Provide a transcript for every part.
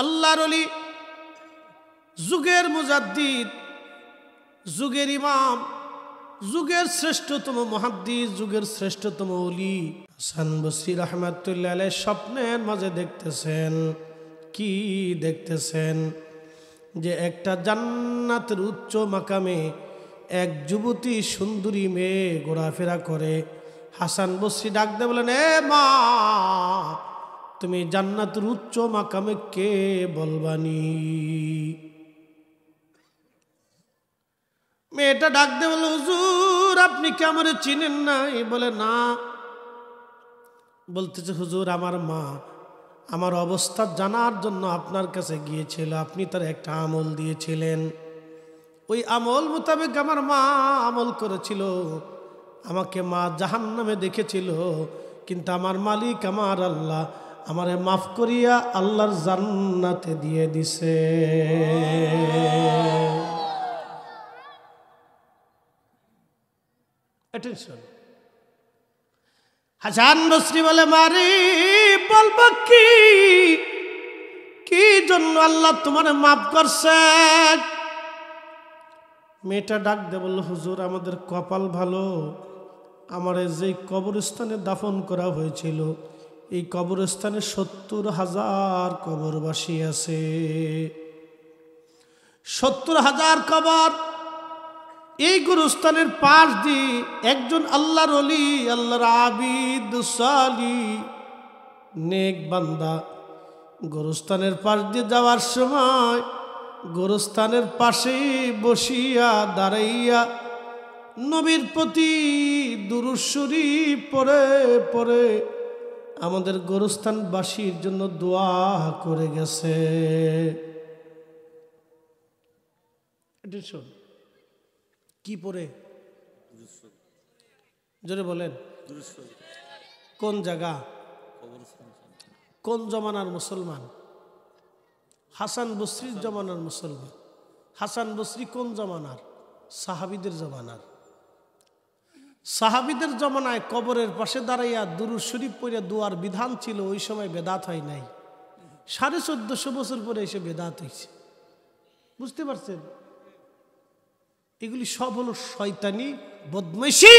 আল্লাহর ওলি, যুগের মুজাদ্দিদ, যুগের ইমাম, যুগের শ্রেষ্ঠতম মুহাদ্দিস, যুগের শ্রেষ্ঠতম ওলি হাসান বসরি রাহমাতুল্লাহ আলাইহি স্বপ্নের মাঝে দেখতেছেন। কি দেখতেছেন? যে একটা জান্নাতের উচ্চ মাকামে এক যুবতী সুন্দরী মেয়ে ঘোরাফেরা করে। হাসান বসরি ডাক দিয়ে বলেন, এ মা, তুমি জান্নাতের উচ্চ মাকামে কে বলবানি? মেয়েটা ডাক দিয়ে বলে, হুজুর আপনি কি আমারে চিনেন নাই? বলে না। বলতেছে, হুজুর আমার মা আমার অবস্থা জানার জন্য আপনার কাছে গিয়েছিল, আপনি তার একটা আমল দিয়েছিলেন, ওই আমল মোতাবেক আমার মা আমল করেছিল। আমাকে মা জাহান্নামে দেখেছিল, কিন্তু আমার মালিক আমার আল্লাহ আমারে মাফ করিয়া আল্লাহর জান্নাতে দিয়ে দিছে। অ্যাটেনশন। হাসান বসরি বলে, মারি বলবো কি জন্য আল্লাহ তোমারে মাফ করছেন? মেয়েটা ডাক দে বলল, হুজুর আমাদের কপাল ভালো, আমারে যেই কবরস্থানে দাফন করা হয়েছিল এই কবরস্থানে 70,000 কবরবাসী আছে। 70,000 কবর। এই গোরস্থানের পাশ দিয়ে একজন আল্লাহর ওলি, আল্লাহর আবিদ সালিহ নেক বান্দা গোরস্থানের পাশ দিয়ে যাওয়ার সময় গোরস্থানের পাশে বসিয়া দাঁড়াইয়া নবীর প্রতি দুরূদ শরীফ পড়ে পড়ে আমাদের গোরস্থানবাসীর জন্য দোয়া করে গেছে। কি পড়ে? জোরে বলেন। কোন জায়গা, কোন জমানার মুসলমান? হাসান বসরির জমানার মুসলমান। হাসান বসরি কোন জমানার? সাহাবীদের জমানার। সাহাবীদের জমানায় কবরের পাশে দাঁড়াইয়া দুরূদ শরীফ পড়ে দোয়ার বিধান ছিল, ওই সময় বেদাত হয় নাই। 1450 বছর পরে এসে বেদাত হয়েছে। বুঝতে পারছেন? এগুলি সব হলো শয়তানি বদমাইশি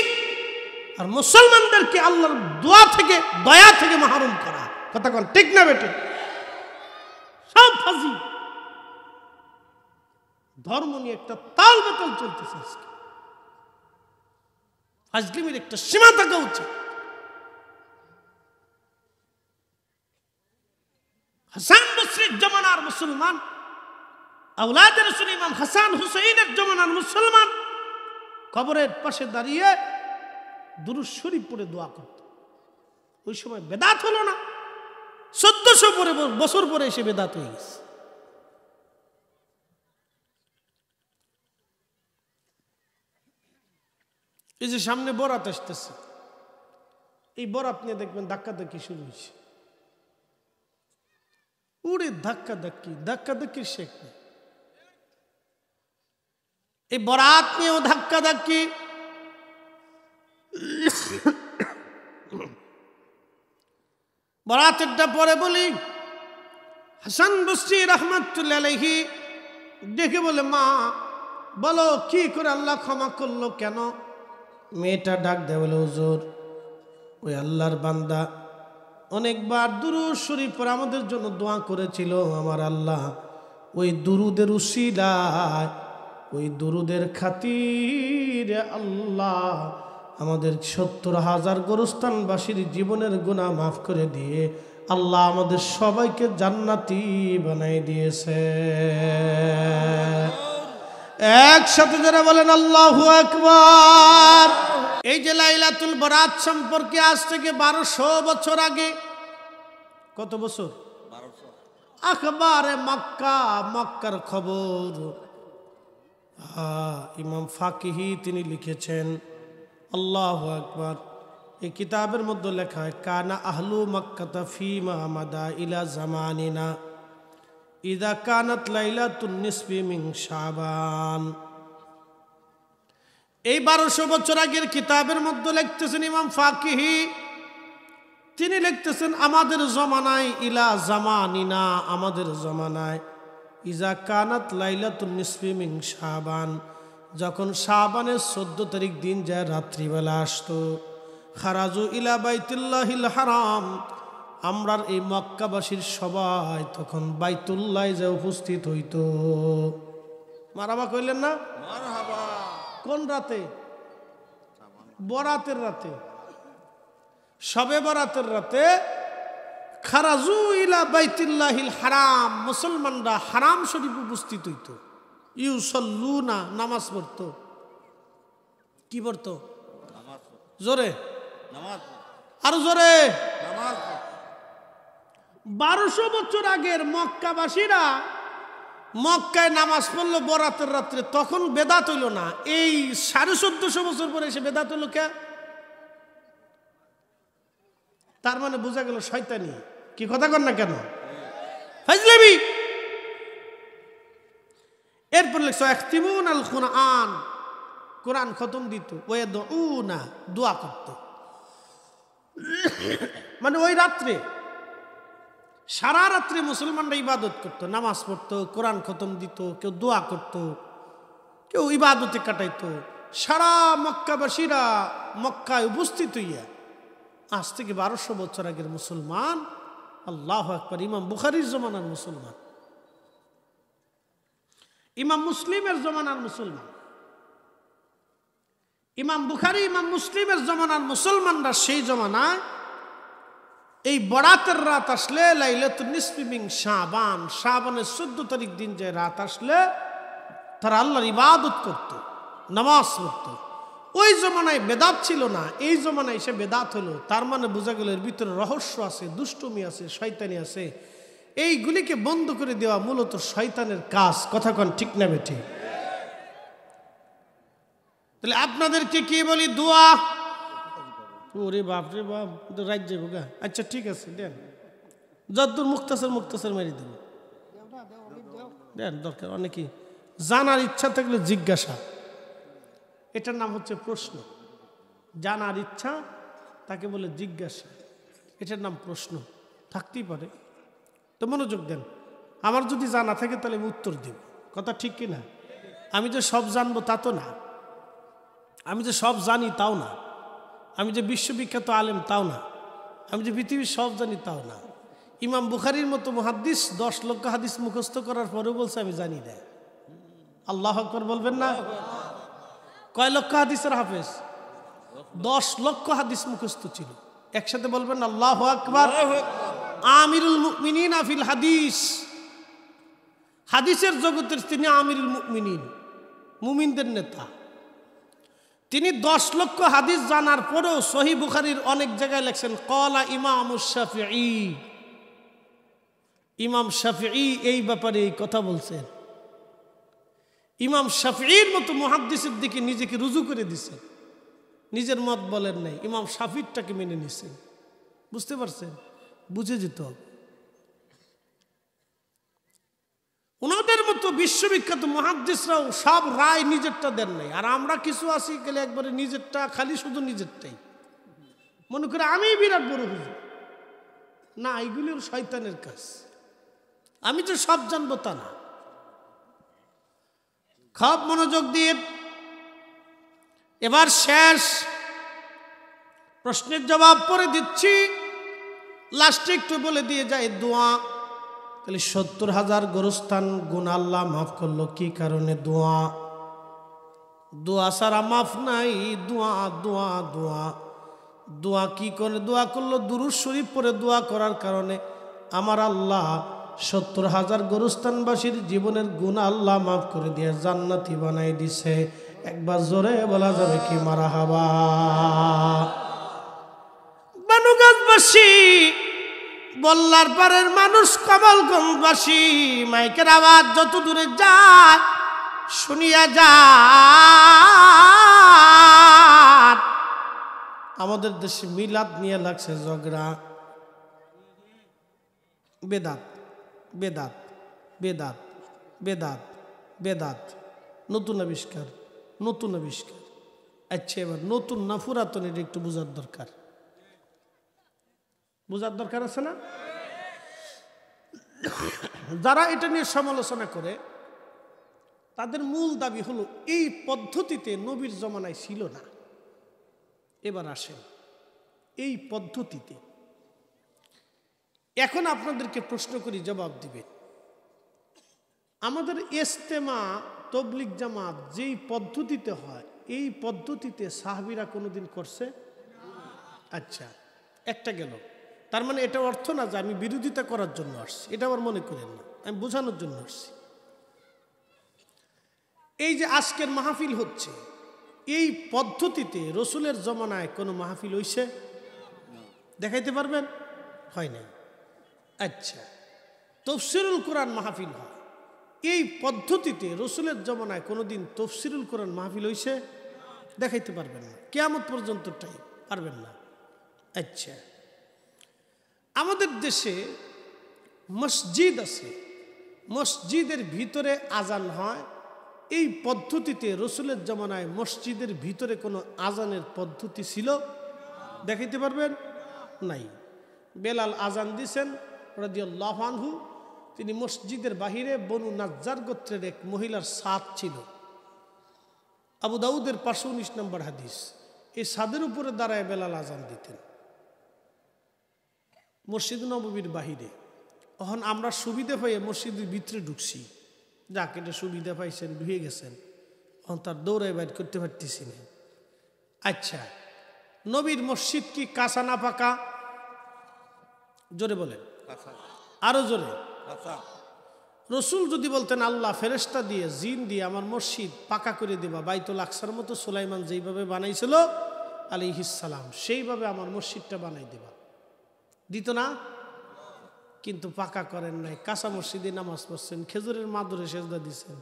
আর মুসলমানদেরকে আল্লাহর দোয়া থেকে, দয়া থেকে মাহরুম করা। কথা বল ঠিক না বেটে? সব ফাজি। ধর্ম নিয়ে একটা তাল বেতাল চলতেছে আজকে। ফাজলিমের একটা সীমা থাকা উচিত। হাসান বসরির জমানার মুসলমান, আওলাদে রাসূল ইমাম হাসান হুসাইনের জমানার মুসলমান কবরের পাশে দাঁড়িয়ে দুরূদ শরীফ পড়ে দোয়া করত। ওই সময় বেদাত হলো না, 1400 বছর পরে এসে বেদাত হয়ে গেছে। এই যে সামনে বরাত আসতেছে, এই বরাত নিয়ে দেখবেন ধাক্কাধাক্কি শুরু হয়েছে। উড়ে ধাক্কাধাক্কির শেখ নেই। এই বরাত নিয়েও ধাক্কাধাক্কি। বরাতেরটা পরে বলি, হাসান বসরি রাহমাতুল্লাহ আলাইহি দেখে বলে, মা বলো কি করে আল্লাহ ক্ষমা করলো কেন? মেয়েটা ডাক দেয় বলে, হুজুর ওই আল্লাহর বান্দা অনেকবার দুরূদ শরীফ পড়ে আমাদের জন্য দোয়া করেছিল। আমার আল্লাহ ওই দুরুদের উসিলায়, ওই দুরুদের খাতিরে আল্লাহ আমাদের 70,000 গোরস্থানবাসীর জীবনের গুনাহ মাফ করে দিয়ে আল্লাহ আমাদের সবাইকে জান্নাতি বানাই দিয়েছে। একসাথে যারা বলেন আল্লাহু আকবার। এই যে লাইলাতুল বরাত সম্পর্কে আজ থেকে 1200 বছর আগে, কত বছর? 1200। আখবারে মক্কা, মক্কার খবর ইমাম ফাকিহি তিনি লিখেছেন। আল্লাহু আকবার। এই কিতাবের মধ্যে লেখা হয়, কানা আহলু মক্কাতা ফীমা মাদা ইলা জামানিনা ইদা কানাত লাইলাতুন নিসফি মিন শাবান। এই 1200 বছর আগের কিতাবের মধ্যে লিখতেছেন ইমাম ফাকিহি, তিনি লিখতেছেন আমাদের জমানায় ইলা জামানিনা, আমাদের জমানায় ইজা কানাত লাইলাতুন নিসফি মিন শাবান, যখন শাবানের 14 তারিখ দিন যায় রাত্রিবেলা আসতো, খারাজু ইলা বাইতুল্লাহিল হারাম, আমরার এই মক্কাবাসীর সবাই তখন বাইতুল্লাহ যে উপস্থিত হইতো। মারহাবা কইলেন না? মারহাবা। কোন রাতে? বরাতের রাতে, শবে বরাতের রাতে খারাজু ইলা বাইতুল্লাহিল হারাম, মুসলমানরা হারাম শরীফ উপস্থিত হইতো। ইউসাল্লুনা, নামাজ পড়তো। কি পড়তো? জোরে নামাজ, আরো জোরে নামাজ। 1200 বছর আগের মক্কাবাসীরা মক্কায় নামাজ পড়লো বরাতের রাত্রে, তখন বেদাত হইল না। এই 1450 বছর পরে এসে বেদাত হইল কে? তার মানে বোঝা গেল শয়তানি। কি কথা কর না কেন? ফাজলামি। এরপর লিখছো ইখতিমুন আল কুরআন, কোরআন খতম দিত। ওয়াদউনা, দোয়া করত। মানে ওই রাত্রে সারা রাত্রে মুসলমানরা ইবাদত করত, নামাজ পড়তো, কোরআন খতম দিত, কেউ দোয়া করত, কেউ ইবাদতে কাটাইতো। সারা মক্কাবাসীরা মক্কায় উপস্থিত হইয়া, আজ থেকে 1200 বছর আগের মুসলমান। আল্লাহু আকবার। ইমাম বুখারীর জমানার মুসলমান, ইমাম মুসলিমের জমানার মুসলমান, ইমাম বুখারী ইমাম মুসলিমের জমানার মুসলমানরা সেই জমানায় এই বরাতের রাত আসলে লাইলাতুন নিসফি মিন শাবান, শাবানের 14 তারিখ দিন যে রাত আসলে তারা আল্লাহর ইবাদত করত, নামাজ পড়ত। ওই জমানায় বেদাত ছিল না, এই জমানায় এসে বেদাত হলো। তার মানে বোঝা গেল এর ভিতরে রহস্য আছে, দুষ্টুমি আছে, শয়তানি আছে। এইগুলিকে বন্ধ করে দেওয়া মূলত শয়তানের কাজ। কথা কন ঠিক না বেঠিক? তাহলে আপনাদেরকে কি বলি? দোয়া। ওরে বাপ রে বাপ, রাত যাবো গা। আচ্ছা ঠিক আছে, দেন যতদূর মুক্তাসর মারি দেব, দেন। দরকার অনেকে জানার ইচ্ছা থাকলে জিজ্ঞাসা, এটার নাম হচ্ছে প্রশ্ন। জানার ইচ্ছা তাকে বলে জিজ্ঞাসা, এটার নাম প্রশ্ন। থাকতেই পারে, তো মনোযোগ দেন। আমার যদি জানা থাকে তাহলে আমি উত্তর দেব। কথা ঠিক কিনা? আমি যে সব জানবো তা তো না, আমি যে সব জানি তাও না, আমি যে বিশ্ববিখ্যাত আলেম তাও না, আমি যে পৃথিবীর সব জানি তাও না। ইমাম বুখারীর মতো মুহাদ্দিস 10 লক্ষ হাদিস মুখস্থ করার পরেও বলছে আমি জানি না। আল্লাহু আকবার বলবেন না? কয় লক্ষ হাদিসের হাফেজ? 10 লক্ষ হাদিস মুখস্থ ছিল। একসাথে বলবেন আল্লাহু আকবার। আমিরুল মুমিনিন ফিল হাদিস, হাদিসের জগতের তিনি আমিরুল মুমিনিন, মুমিনদের নেতা। তিনি 10 লক্ষ হাদিস জানার পরেও সহিহ বুখারীর অনেক জায়গায় লেখেন ক্বালা ইমামুশ শাফিঈ, ইমাম শাফিঈ এই ব্যাপারে এই কথা বলছেন। ইমাম শাফিঈর মতো মুহাদ্দিসের দিকে নিজেকে রুজু করে দিয়েছেন, নিজের মত বলেন নাই, ইমাম শাফিঈটাকে মেনে নিছেন। বুঝতে পারছেন? বুঝে যেতে হবে। ওনাদের মতো বিশ্ববিখ্যাত মুহাদ্দিসরাও সব রায় নিজেরটা দেন নাই। আর আমরা কিছু আছি গেলে একবারে নিজেরটা, খালি শুধু নিজেরটাই মনে করে আমি বিরাট বড় হুজুর। না, এগুলির শয়তানের কাজ। আমি যে সব জানবো তা না। খুব মনোযোগ দিয়ে এবার শেষ প্রশ্নের জবাব পরে দিচ্ছি, লাস্টে একটু বলে দিয়ে যায় দোয়া। তাহলে 70,000 গোরস্থান গুনাহ আল্লাহ মাফ করলো কি কারণে? দোয়া। দোয়া সারা মাফ নাই। দোয়া দোয়া দোয়া দোয়া কি করে? দোয়া করলো দুরূদ শরীফ পড়ে দোয়া করার কারণে আমার আল্লাহ 70,000 গোরস্থানবাসীর জীবনের গুনাহ আল্লাহ মাফ করে দিয়ে জান্নাতি বানাই দিছে। একবার জোরে বলা যাবে কি মারহাবা? বানুগাছবাসী, বল্লার পারের মানুষ, কমলগঞ্জবাসী, মাইকের আওয়াজ যত দূরে যায় শুনিয়া যায়। আমাদের দেশে মিলাদ নিয়ে লাগছে ঝগড়া। বেদাত বেদাত বেদাত বেদাত বেদাত, নতুন আবিষ্কার, নতুন আবিষ্কার। আচ্ছা, এবার নতুন না পুরাতন এটা একটু বোঝার দরকার। বোঝার দরকার আছে না? যারা এটা নিয়ে সমালোচনা করে তাদের মূল দাবি হলো এই পদ্ধতিতে নবীর জমানায় ছিল না। এবার আসেন এই পদ্ধতিতে, এখন আপনাদেরকে প্রশ্ন করি, জবাব দিবেন। আমাদের ইজতেমা তবলিগ জামাত যেই পদ্ধতিতে হয় এই পদ্ধতিতে সাহাবীরা কোনোদিন করছে? আচ্ছা, একটা গেল। তার মানে এটা অর্থ না যে আমি বিরোধিতা করার জন্য আসছি, এটা আবার মনে করেন না, আমি বোঝানোর জন্য আসছি। এই যে আজকের মাহফিল হচ্ছে এই পদ্ধতিতে রসুলের জমানায় কোনো মাহফিল হইছে? দেখাইতে পারবেন? হয় নাই। আচ্ছা, তাফসীরুল কোরআন মাহফিল হয় এই পদ্ধতিতে রসুলের জমানায় কোনোদিন তাফসীরুল কোরআন মাহফিল হইছে? দেখাইতে পারবেন না, কিয়ামত পর্যন্ত টাইম পারবেন না। আচ্ছা, আমাদের দেশে মসজিদ আছে, মসজিদের ভিতরে আজান হয় এই পদ্ধতিতে রসুলের জমানায় মসজিদের ভিতরে কোনো আজানের পদ্ধতি ছিল? দেখাইতে পারবেন? নাই। বেলাল আজান দিছেন রাদিয়াল্লাহু আনহু, তিনি মসজিদের বাহিরে বনু নাজ্জার গোত্রের এক মহিলার ছাদ ছিল, আবু দাউদের 519 নম্বর হাদিস। এই ছাদের উপরে দাঁড়ায় বেলাল আজান দিতেন মসজিদ নববীর বাহিরে। তখন আমরা সুবিধা পাইয়ে মসজিদের ভিতরে ঢুকছি, যাক এটা সুবিধা পাইছেন, ঢুকে গেছেন, তখন তার দৌড়ায় বাইর করতে পারতেছি না। আচ্ছা, নবীর মসজিদ কি কাঁচা না পাকা? জোরে বলেন, আরো জোরে। রসুল যদি বলতেন আল্লাহ ফেরেশতা দিয়ে জিন দিয়ে আমার মসজিদ পাকা করে দেবা, বাইতুল আকসার মতো সুলাইমান যেইভাবে বানাইছিল আলাইহিস সালাম সেইভাবে আমার মসজিদটা বানাই দেবা, দিত না? কিন্তু পাকা করেন নাই, কাঁচা মসজিদে নামাজ পড়ছেন, খেজুরের মাদুরে সেজদা দিচ্ছেন।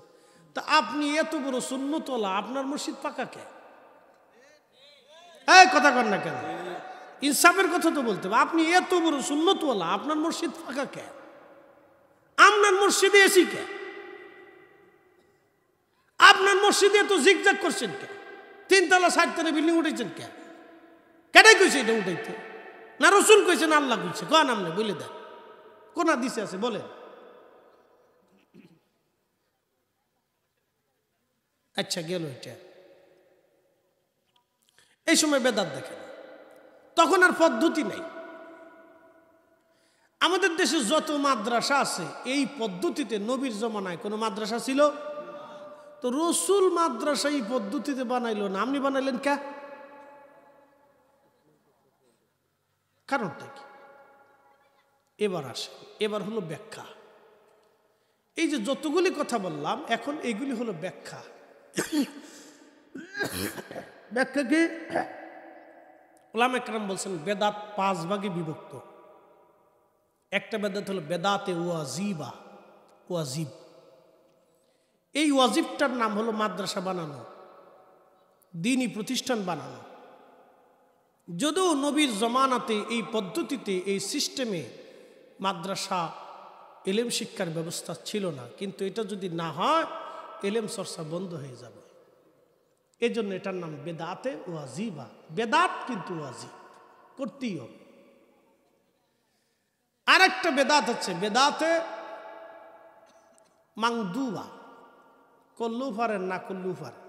তা আপনি এত বড় সুন্নতওয়ালা, আপনার মসজিদ পাকা কে? এই কথা কর না কেন? ইনসাফের কথা তো বলতে হবে। আপনি এত বড় সুন্নতওয়ালা, আপনার মসজিদ পাকা কে? আপনার মসজিদে এসি কে? আপনার মসজিদে এত জিগজাগ করছেন কে? 3 তলা 4 তলা বিল্ডিং উঠেছেন কে? কেটাই কইছে এটা উঠাইতে? না রসুল কইছে না আল্লাহ কইছে? কোন আমনে বলে দেন, কোন হাদিসে আছে বলেন? আচ্ছা, গেল এটা। এই সময় বেদাত দেখেন, তখন আর পদ্ধতি নেই। আমাদের দেশে যত মাদ্রাসা আছে এই পদ্ধতিতে নবীর জমানায় কোনো মাদ্রাসা ছিল? তো রসুল মাদ্রাসা এই পদ্ধতিতে বানাইলো না, আপনি বানাইলেন কে? কারণটা কি? এবার আসে, এবার হলো ব্যাখ্যা। এই যে যতগুলি কথা বললাম এখন এইগুলি হলো ব্যাখ্যা। ব্যাখ্যা কি? উলামা একরাম বলছেন বেদাত 5 ভাগে বিভক্ত। একটা বেদাত হলো বেদাতে ওয়াজিবা, ওয়াজিব। এই ওয়াজিবটার নাম হলো মাদ্রাসা বানানো, দ্বীনি প্রতিষ্ঠান বানানো। যদিও নবীর জমানাতে এই পদ্ধতিতে এই সিস্টেমে মাদ্রাসা এলেম শিক্ষার ব্যবস্থা ছিল না, কিন্তু এটা যদি না হয় এলেম চর্চা বন্ধ হয়ে যাবে। এই জন্য এটার নাম বেদাতে ওয়াজিবা। বেদাত কিন্তু ওয়াজিব, করতেই হবে। আর একটা বেদাত হচ্ছে বেদাতে মাংদুবা, করলেও পারেন না করলেও পারেন।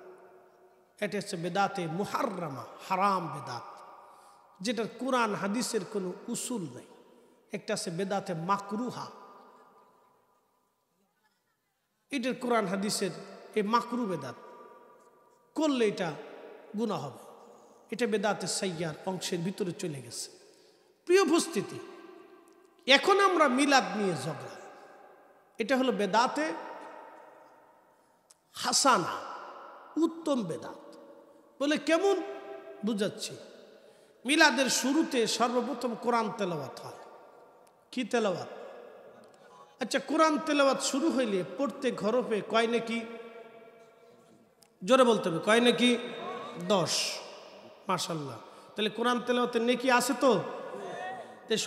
এটা হচ্ছে বেদাতে মুহাররামা, হারাম বেদাত, যেটার কোরআন হাদিসের কোনো উসুল নেই। একটা আছে বেদাতে মাকরুহা, এটার কোরআন হাদিসের এই মাকরু বেদাত, করলে এটা গুনাহ হবে। এটা বেদাতে সাইয়ার অংশের ভিতরে চলে গেছে। প্রিয় উপস্থিতি, এখন আমরা মিলাদ নিয়ে ঝগড়া। এটা হলো বেদাতে হাসানা, উত্তম বেদাত। বলে কেমন? বুঝাচ্ছি। মিলাদের শুরুতে সর্বপ্রথম কোরআন তেলাওয়াত হয়। কি তেলাওয়াত? আচ্ছা, কোরআন তেলাওয়াত শুরু হইলে প্রত্যেক হরফে কয় নাকি? জোরে বলতে হবে, কয় নাকি? 10। মাশাআল্লাহ। তাহলে কোরআন তেলাওয়াতের নেকি আছে তো?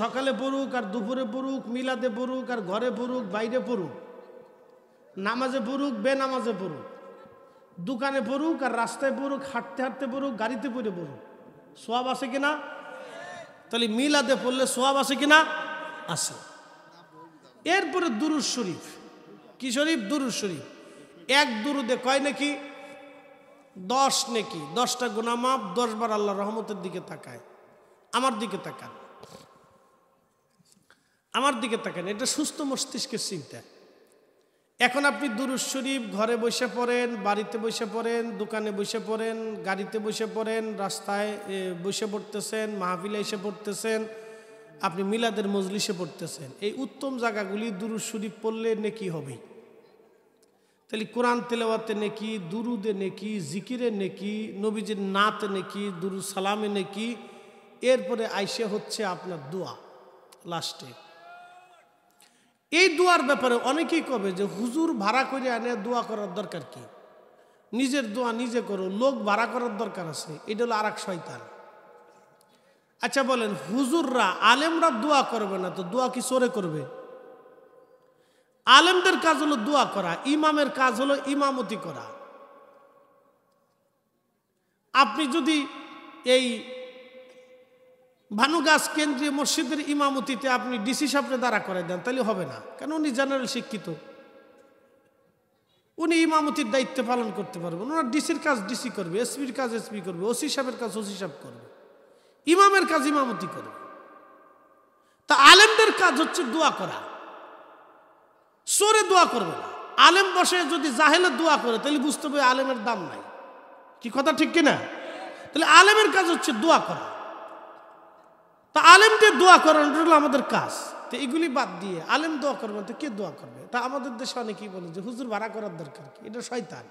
সকালে পড়ুক আর দুপুরে পড়ুক, মিলাদে পড়ুক আর ঘরে পড়ুক, বাইরে পড়ুক, নামাজে পড়ুক, বেনামাজে পড়ুক, দোকানে পড়ুক আর রাস্তায় পড়ুক, হাঁটতে হাঁটতে পড়ুক, গাড়িতে পড়ে পড়ুক, সওয়াব আছে কিনা? তাহলে মিলাদে পড়লে সওয়াব আছে কিনা? আছে। এরপরে দুরুদ শরীফ। কি শরীফ? দুরুদ শরীফ। এক দুরুদে কয় নাকি? 10 নেকি, 10টা গুনাহ মাফ, 10 বার আল্লাহর রহমতের দিকে তাকায়। আমার দিকে তাকান, আমার দিকে তাকান, এটা সুস্থ মস্তিষ্কের চিন্তা। এখন আপনি দুরুদ শরীফ ঘরে বসে পড়েন, বাড়িতে বসে পড়েন, দোকানে বসে পড়েন, গাড়িতে বসে পড়েন, রাস্তায় বসে পড়তেছেন, মাহফিলে এসে পড়তেছেন, আপনি মিলাদের মজলিসে পড়তেছেন, এই উত্তম জায়গাগুলি দুরুদ শরীফ পড়লে নেকি হবে। তাহলে কোরআন তেলাওয়াতে নেকি, দুরুদে নেকি, জিকিরে নেকি, নবীজির নাতে নেকি, দুরুদ সালামে নেকি, এরপরে আইসে হচ্ছে আপনার দোয়া লাস্টে। এই দোয়ার ব্যাপারে অনেকেই কবে যে হুজুর ভাড়া করে আনে দোয়া করার দরকার কি? নিজের দোয়া নিজে করো, লোক ভাড়া করার দরকার আছে। এটা হলো আরেক শয়তান। আচ্ছা বলেন, হুজুররা আলেমরা দোয়া করবে না তো দোয়া কি চোরে করবে? আলেমদের কাজ হলো দোয়া করা, ইমামের কাজ হলো ইমামতি করা। আপনি যদি এই ভানুগাছ কেন্দ্রীয় মসজিদের ইমামতিতে আপনি ডিসি সাহেবকে দাঁড়া করে দেন, তাহলে হবে না, কারণ উনি জেনারেল শিক্ষিত, উনি ইমামতির দায়িত্ব পালন করতে পারবেন। ওনার ডিসির কাজ ডিসি করবে, এসপির কাজ এসপি করবে, ওসি সাহেবের কাজ ওসি সাহেব করবে, ইমামের কাজ ইমামতি করবে। তা আলেমদের কাজ হচ্ছে দোয়া করা, সোরে দোয়া করবে না। আলেম বসে যদি জাহেলের দোয়া করে তাহলে বুঝতে হবে আলেমের দাম নাই। কি কথা ঠিক কিনা? তাহলে আলেমের কাজ হচ্ছে দোয়া করা। তা আলেমদের দোয়া করানো হলো আমাদের কাজ। তো এগুলি বাদ দিয়ে আলেম দোয়া করবে তো কে দোয়া করবে? তা আমাদের দেশে অনেকেই বলে যে হুজুর ভাড়া করার দরকার কি? এটা শয়তান।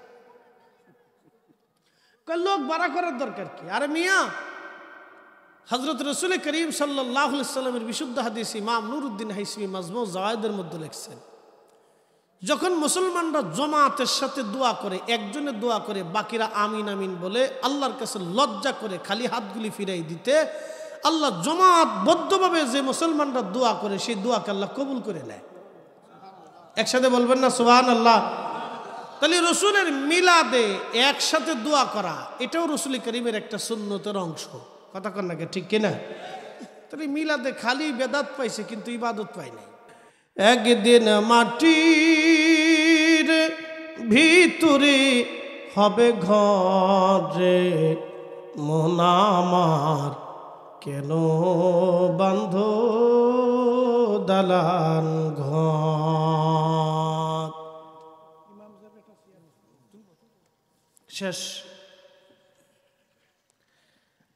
লোক ভাড়া করার দরকার কি? আরে মিয়া, হযরত রাসূল করিম সাল্লাল্লাহু আলাইহি সাল্লামের বিশুদ্ধ হাদিস ইমাম নুরউদ্দিন হাইসমি মাজমু যাওয়ায়েদের মধ্যে লিখছেন, যখন মুসলমানরা জামাতের সাথে দোয়া করে, একজনে দোয়া করে, বাকিরা আমিন আমিন বলে, আল্লাহর কাছে লজ্জা করে খালি হাতগুলি ফিরাই দিতে, আল্লাহ জমাতবদ্ধভাবে যে মুসলমানরা দোয়া করে সেই দোয়াকে আল্লাহ কবুল করে নেয়। একসাথে বলবেন না সুবহানাল্লাহ? তাহলে রসুলের মিলাদে একসাথে দোয়া করা এটাও রসুল করিমের একটা সুন্নতের অংশ। কথা কন নাকি ঠিক কিনা? তাহলে মিলাদে খালি বেদাত পাইছে কিন্তু ইবাদত পাই নাই। একদিন মাটির ভিতরে হবে ঘরে, মন আমার কেন বান্ধ দালান ঘর। শেষ।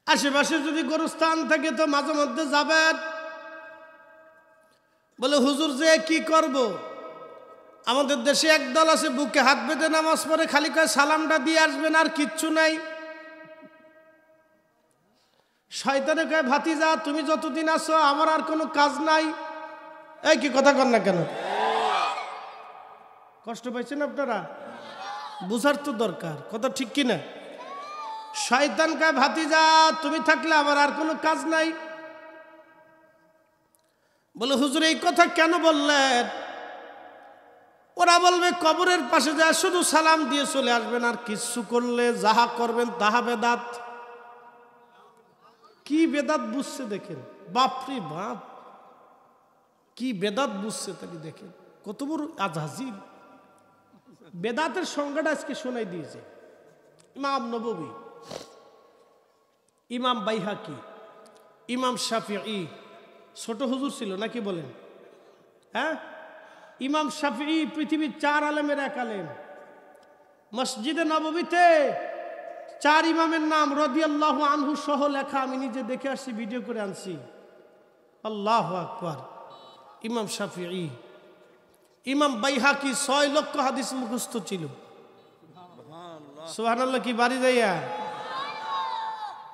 আশেপাশে যদি গোরস্থান থাকে তো মাঝে মধ্যে যাবেন, বলে হুজুর যে কি করব? আমাদের দেশে একদল আছে বুকে হাত বেঁধে নামাজ পড়ে, খালি কয় সালামটা দিয়ে আসবেন আর কিচ্ছু নাই। শয়তানে কয় ভাতিজা তুমি যতদিন আছো আমার আর কোনো কাজ নাই। এই কি কথা কন না কেন? কষ্ট পাইছেন আপনারা? বুঝার তো দরকার, কথা ঠিক কিনা? শয়তান কয় ভাতিজা তুমি থাকলে আমার আর কোনো কাজ নাই। বলে হুজুর এই কথা কেন বললেন? ওরা বলবে কবরের পাশে যায় শুধু সালাম দিয়ে চলে আসবেন, আর কিছু করলে যাহা করবেন তাহা বেদাত। কি বেদাত বুঝছে দেখেন, বাপরে বাপ, কি বেদাত বুঝছে তাহলে দেখেন কত বড় আজহাজিল। বেদাতের সংজ্ঞাটা আজকে শোনাই দিয়েছে ইমাম নববী, ইমাম বাইহাকি, ইমাম শাফিঈ। ছোট হুজুর ছিল নাকি বলেন? হ্যাঁ, ইমাম শাফিঈ পৃথিবীর 4 আলেমের এক আলেম। মসজিদে নববীতে 4 ইমামের নাম রাদিয়াল্লাহু আনহু সহ লেখা, আমি নিজে দেখে আসছি, ভিডিও করে আনছি। আল্লাহু আকবার। ইমাম শাফিঈ, ইমাম বাইহাকি 6 লক্ষ হাদিস মুখস্থ ছিল। সুবহানাল্লাহ কি বাড়ি যাইয়া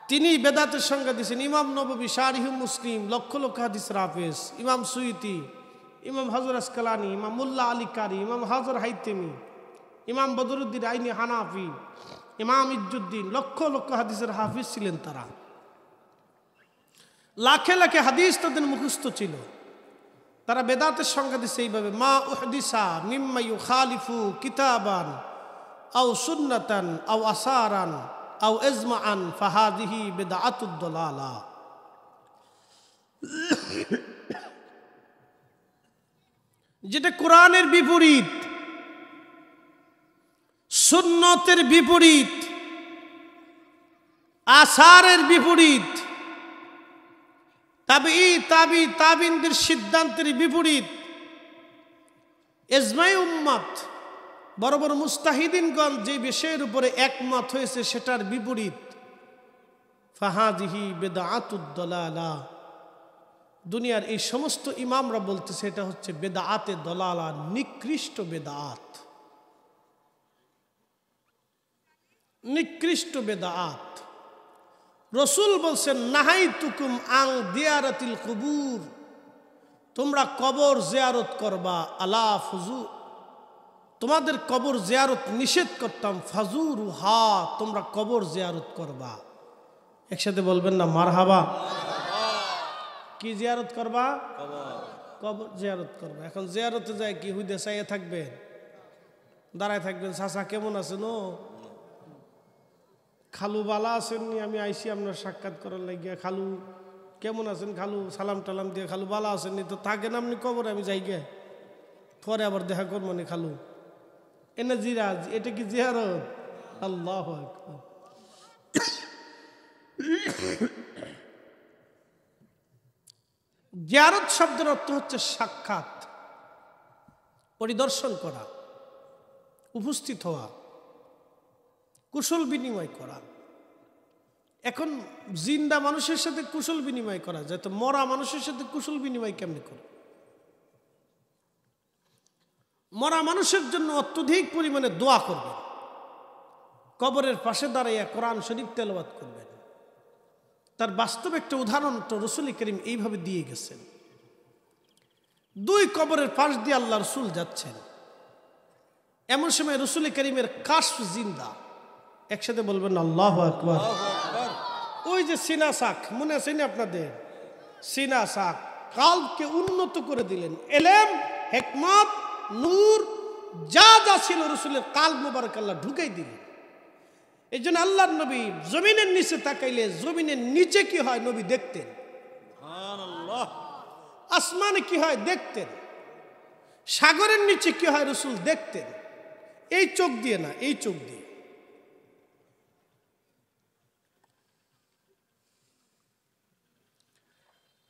তিনি বেদাতের সংজ্ঞা দিয়েছেন। ইমাম নববী শারিহুল মুসলিম লক্ষ লক্ষ হাদিস হাফেজ। ইমাম সুয়ুতি, ইমাম হাজর আসকালানি, ইমাম মুল্লা আলী কারি, ইমাম হাজর হাইতেমি, ইমাম বদরুদ্দিন আইনি হানাফি, ইমাম ইজ্জুদ্দিন, লক্ষ লক্ষ হাদিসের হাফিজ ছিলেন তারা। লাখে লাখে হাদিস তাদের মুখস্থ ছিল। তারা বেদাতের সংজ্ঞা দিচ্ছে এইভাবে, মা উহদিসা মিম্মা ইউখালিফু কিতাবান আও সুন্নাতান আও আসারান আও ইজমাআন ফাহাদিহি বিদআতুদ দালালা। যেটা কোরআনের বিপরীত, সুন্নতের বিপরীত, আসারের বিপরীত, তাবিনদের সিদ্ধান্তের বিপরীত, ইজমাই উম্মত বড় বড় মুস্তাহিদিনগণ যে বিষয়ের উপরে একমত হয়েছে সেটার বিপরীত, ফাহাদিহি বিদআতুদ দালালা। দুনিয়ার এই সমস্ত ইমামরা বলতেছে এটা হচ্ছে বেদাআতে দলালা, নিকৃষ্ট বেদাআত, নিকৃষ্ট বেদাআত। রসুল বলছেন নাহাইতুকুম আন জিয়ারাতিল কুবুর, তোমরা কবর জিয়ারত করবা, আলা ফুজু, তোমাদের কবর জিয়ারত নিষেধ করতাম, ফাজুরুহা, তোমরা কবর জিয়ারত করবা। একসাথে বলবেন না মারহাবা। কি জিয়ারত করবা? কবর জিয়ারত করবা। এখন জিয়ারতে যায় কি হুইদে চাইয়ে থাকবেন, দাঁড়ায় থাকবেন, চাচা কেমন আছেন, ও খালু বালা আছেননি, আমি আইসি আপনার সাক্ষাৎ করার লাগিয়া, খালু কেমন আছেন, খালু সালাম টালাম দিয়ে, খালু বালা আছেননি, তো থাকেন আপনি কবরে, আমি যাই গে, পরে আবার দেখা করবো নি খালু, এনে জিরাজ, এটা কি জিয়ারত? আল্লাহু আকবার। জিয়ারত শব্দের অর্থ হচ্ছে সাক্ষাৎ, পরিদর্শন করা, উপস্থিত হওয়া, কুশল বিনিময় করা। এখন জিন্দা মানুষের সাথে কুশল বিনিময় করা যায়, তো মরা মানুষের সাথে কুশল বিনিময় কেমনি করে? মরা মানুষের জন্য অত্যধিক পরিমাণে দোয়া করবেন, কবরের পাশে দাঁড়াইয়া কোরআন শরীফ তেলাওয়াত করবেন। তার বাস্তব একটা উদাহরণ তো রাসূল করিম এইভাবে দিয়ে গেছেন। দুই কবরের পাশ দিয়ে আল্লাহ রাসূল যাচ্ছেন, এমন সময় রাসূল করিমের কাশফ জিন্দা। একসাথে বলবেন আল্লাহু আকবার। ওই যে সিনা শাক মনে আছে না আপনাদের? সিনা শাক কালকে উন্নত করে দিলেন, এলেম, হিকমত, নূর যা যা ছিল রাসূলের কাল মুবারক আল্লাহ ঢুকাই দিলেন। এই জন্য আল্লাহর নবী জমিনের নিচে তাকাইলে জমিনের নিচে কি হয় নবী দেখতেন, সুবহানাল্লাহ। আসমানে কি হয় দেখতেন, সাগরের নিচে কি হয় রাসূল দেখতেন। এই চোখ দিয়ে না, এই চোখ দিয়ে।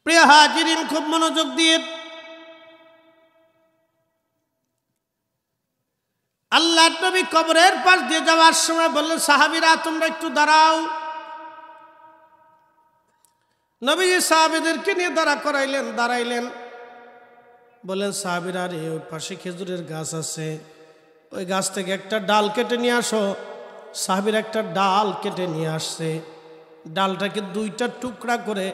প্রিয় হাজিরিন, খুব মনোযোগ দিয়ে আল্লাহ নবী কবরের পাশ দিয়ে যাওয়ার সময় বললেন, সাহাবীরা তোমরা একটু দাঁড়াও। নবীজি সাহাবীদেরকে নিয়ে দাঁড়াইলেন, বললেন সাহাবীরা রে, ওই পাশে খেজুরের গাছ আছে, ওই গাছ থেকে একটা ডাল কেটে নিয়ে আসো। সাহাবীরা একটা ডাল কেটে নিয়ে আসছে, ডালটাকে দুইটা টুকরা করে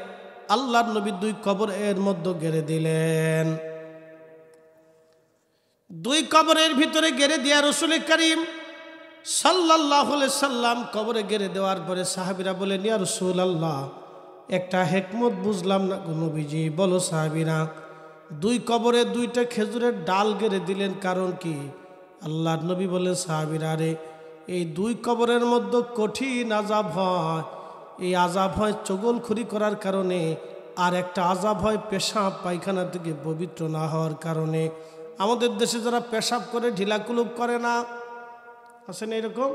আল্লাহর নবী দুই কবরের মধ্যে গেড়ে দিলেন। দুই কবরের ভিতরে গেড়ে দিয়া রাসূল করিম সাল্লাল্লাহু আলাইহি সাল্লাম কবরে গেড়ে দেওয়ার পরে সাহাবীরা বলেন, ইয়া রাসূলুল্লাহ, একটা হিকমত বুঝলাম না গো নবীজি। বলো সাহাবীরা, দুই কবরে দুইটা খেজুরের ডাল গেড়ে দিলেন কারণ কি? আল্লাহর নবী বলেন, সাহাবীরা রে, এই দুই কবরের মধ্যে কঠিন আযাব হয়। এই আযাব হয় চগলখুরি করার কারণে, আর একটা আযাব হয় পেশাব পায়খানা থেকে পবিত্র না হওয়ার কারণে। আমাদের দেশে যারা পেশাব করে ঢিলাকুলুপ করে না, আছে না এরকম,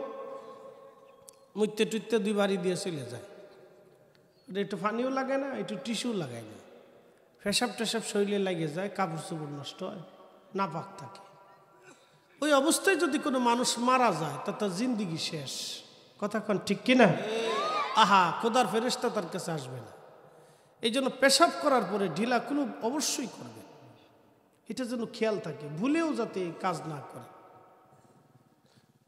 মুইতে টুইতে দুই বাড়ি দিয়ে চলে যায়, একটু পানিও লাগে না, একটু টিস্যু লাগায় না, পেশাব টেশাব শরীরে লাগে যায়, কাপড় চোপড় নষ্ট হয়, নাপাক থাকে। ওই অবস্থায় যদি কোনো মানুষ মারা যায় তা তার জিন্দিগি শেষ। কথা কন ঠিক কিনা? আহা, খোদার ফেরেশতা তার কাছে আসবে না। এই জন্য পেশাব করার পরে ঢিলাকুলুপ অবশ্যই করবে, এটা যেন খেয়াল থাকে, ভুলেও যাতে কাজ না করে।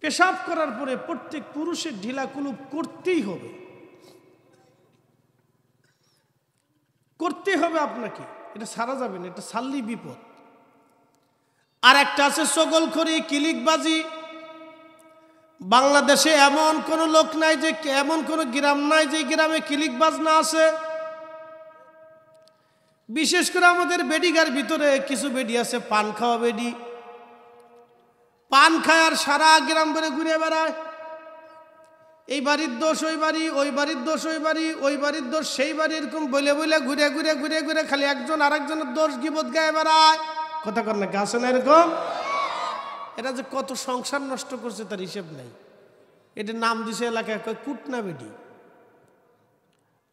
পেশাব করার পরে প্রত্যেক পুরুষের ঢিলাকুলুপ করতেই হবে, করতে হবে আপনাকে, এটা সারা যাবে না, এটা সারলি বিপদ। আর একটা আছে চগলখড়ি, কিলিকবাজি। বাংলাদেশে এমন কোন লোক নাই যে, এমন কোন গ্রাম নাই যে গ্রামে কিলিকবাজ না আছে। বিশেষ করে আমাদের বেডিগার ভিতরে কিছু বেডি আছে পান খাওয়া বেডি, পান খায় আর সারা গ্রাম ভরে ঘুরে বেড়ায়। এই বাড়ির দোষ ওই বাড়ি, ওই বাড়ির দোষ ওই বাড়ি, ওই বাড়ির দোষ সেই বাড়ি, এরকম বলে বলে ঘুরে ঘুরে ঘুরে ঘুরে খালি একজন আরেকজনের দোষ গিবত গায়ে বেড়ায়। কথা কর না, গাছে না এরকম? এটা যে কত সংসার নষ্ট করছে তার হিসেব নাই। এটার নাম দিছে এলাকায় কয় কুটনা বেডি,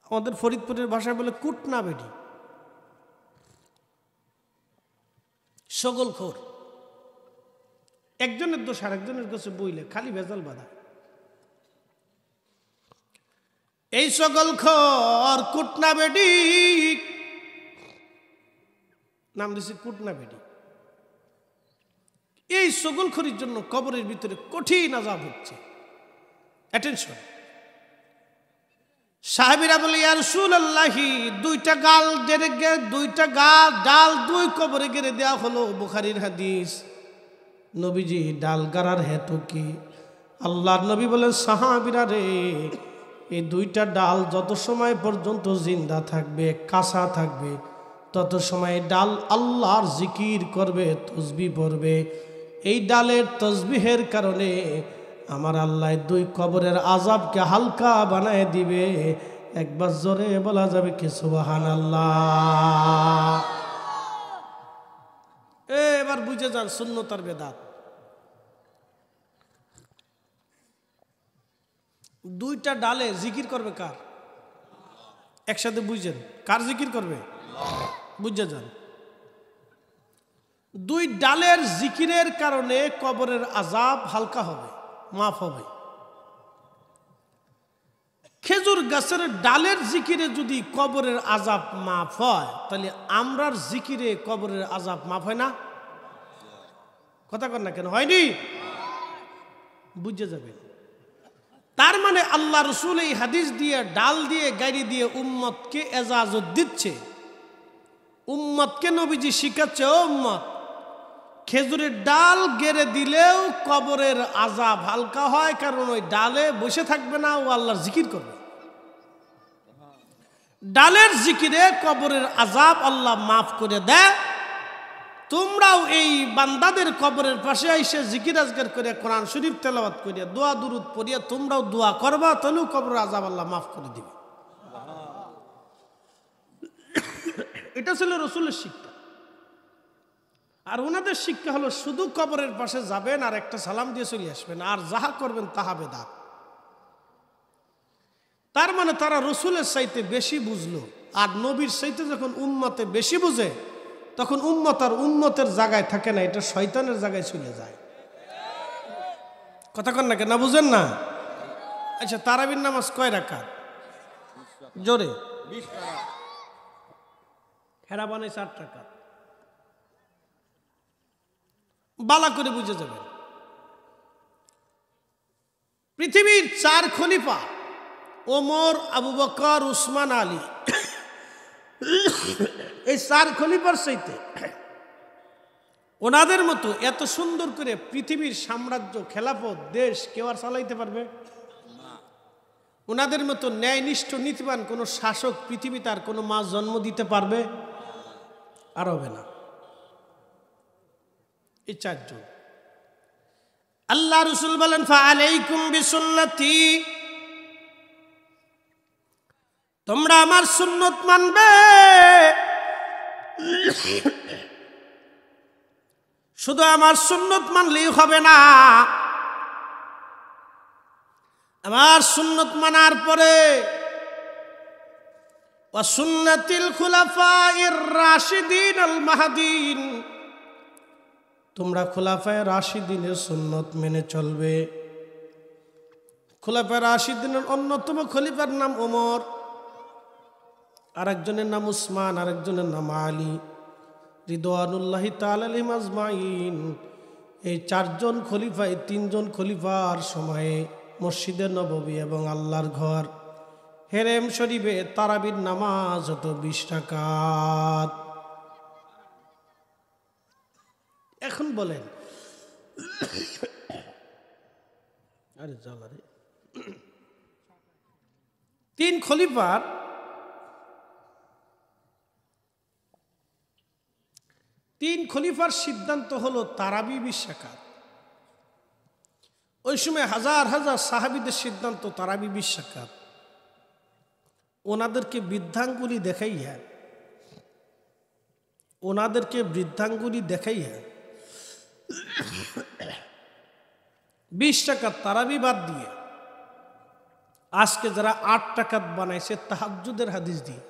আমাদের ফরিদপুরের ভাষায় বলে কুটনা বেডি, সগলখোর। একজনের দোষ আরেকজনের কাছে বইলে খালি ভেজাল বাঁধা। এই সগলখোর কুটনা বেডি, নাম দিছে কুটনা বেডি। এই সগলখোরির জন্য কবরের ভিতরে কঠিন আযাব হচ্ছে। অ্যাটেনশন, সাহাবীরা বলে ইয়া রাসূলুল্লাহি, দুইটা গাল দুইটা ডাল দুই কবরে গেড়ে দেওয়া হলো, বুখারীর হাদিস। নবীজি ডাল গাড়ার হেতু কি? আল্লাহর নবী বলেন, সাহাবীরা রে, এই দুইটা ডাল যত সময় পর্যন্ত জিন্দা থাকবে, কাঁচা থাকবে, তত সময় ডাল আল্লাহর জিকির করবে, তসবিহ পড়বে। এই ডালের তসবিহের কারণে আমার আল্লাহ দুই কবরের আযাবকে হালকা বানায় দিবে। একবার জোরে বলা যাবে কি সুবহানাল্লাহ? এবার বুঝে যান সুন্নত আর বেদাত। দুইটা ডালে জিকির করবে কার? একসাথে বুঝছেন, কার জিকির করবে? বুঝে যান। দুই ডালের জিকিরের কারণে কবরের আযাব হালকা হবে, মাফ হবে। খেজুর গাছের ডালের জিকিরে যদি কবরের আযাব মাফ হয়, তাহলে আমরার জিকিরে কবরের আযাব মাফ হয় না? কথা কর না কেন? হয়নি? বুঝে যাবে। তার মানে আল্লাহ রাসূল এই হাদিস দিয়ে, ডাল দিয়ে, গাড়ি দিয়ে উম্মতকে এজাজত দিচ্ছে। উম্মতকে নবীজি শিখাচ্ছে, ও উম্মত, খেজুরের ডাল গেড়ে দিলেও কবরের আযাব হালকা হয়, কারণ ওই ডালে বসে থাকবে না, ও আল্লাহর জিকির করবে। ডালের জিকিরে কবরের আযাব আল্লাহ মাফ করে দেয়। তোমরাও এই বান্দাদের কবরের পাশে এসে জিকির আজগার করে, কোরআন শরীফ তেলাওয়াত করিয়া, দোয়া দুরুদ পড়িয়া তোমরাও দোয়া করবা, তাহলেও কবরের আযাব আল্লাহ মাফ করে দিবে। এটা ছিল রাসূলের শিক্ষা। আর ওনাদের শিক্ষা হলো শুধু কবরের পাশে যাবেন আর একটা সালাম দিয়ে চলে আসবেন, আর যাহা করবেন তাহা বেদাত। তার মানে তারা রাসূলের চাইতে বেশি বুঝলো। আর নবীর চাইতে যখন উম্মতে বেশি বুঝে, তখন উম্মত আর উম্মতের জায়গায় থাকে না, এটা শয়তানের জায়গায় চলে যায়। কথা কন না কেন? বুঝেন না? আচ্ছা, তারাবির নামাজ কয় রাকাত? জোরে। হেরা বানাই 4 রাকাত। বালা করে বুঝে যাবেন। পৃথিবীর 4 খলিফা, ওমর, আবু বকর, উসমান, আলী, এই 4 খলিফার চাইতে ওনাদের মতো এত সুন্দর করে পৃথিবীর সাম্রাজ্য, খেলাফত, দেশ কেউ আর চালাইতে পারবে? ওনাদের মতো ন্যায়নিষ্ঠ নীতিবান কোন শাসক পৃথিবীতে আর কোনো মা জন্ম দিতে পারবে? আর হবে না। এই 4 জন। আল্লাহ রাসূল বলেন, ফাআলাইকুম বিসুন্নতি, তোমরা আমার সুন্নত মানবে। শুধু আমার সুন্নত মানলেই হবে না, আমার সুন্নত মানার পরে ওয়া সুন্নাতিল খুলাফায়ে রাশিদিন আল মাহদিন, তোমরা খুলাফায়ে রাশিদিনের সুন্নত মেনে চলবে। খুলাফায়ে রাশিদিনের অন্যতম খলিফার নাম ওমর, আরেকজনের নাম উসমান, আরেকজনের নাম আলী রিদওয়ানুল্লাহি তাআলা আলাইহিম আজমাইন। এই 4 জন খলিফায় 3 জন খলিফার সময়ে মসজিদে নববী এবং আল্লাহর ঘর হেরেম শরীফে তারাবির নামাজ হতো 20 রাকাত। এখন বলেন, আরে জ্বালা রে, 3 খলিফার 3 খলিফার সিদ্ধান্ত হলো তারাবি 20 রাকাত। ওই সময় হাজার হাজার সাহাবীদের সিদ্ধান্ত তারাবি 20 রাকাত। ওনাদেরকে বৃদ্ধাঙ্গুলি দেখাইয়া 20 রাকাত তারাবি বাদ দিয়ে আজকে যারা 8 রাকাত বানাইছে তাহাজ্জুদের হাদিস দিয়ে।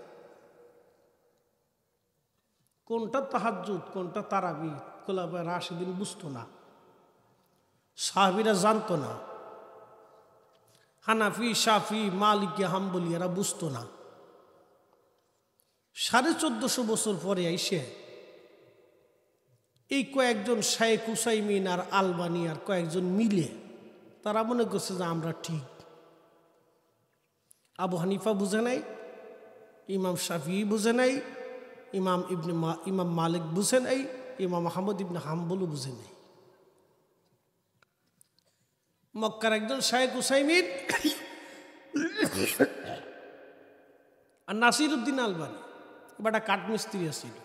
কোনটা তাহাজ্জুদ কোনটা তারাবি খোলাফায়ে রাশিদিন বুঝতো না, সাহাবীরা জানতো না, হানাফি শাফি মালিকি হাম্বলি এরা বুঝতো না। 1450 বছর পরে আইসে এই কয়েকজন শাইখ উসাইমিন আর আলবানি আর কয়েকজন মিলে তারা মনে করছে যে আমরা ঠিক। আবু হানিফা বুঝে নাই, ইমাম শাফি বুঝে নাই, ইমাম মালিক বুঝে নাই, ইমাম আহমদ ইবনে হাম্বলও বুঝে নাই। মক্কার একজন শাইখ উসাইমিন আর নাসিরউদ্দিন আলবানি একটা কাঠমিস্ত্রি আছিল,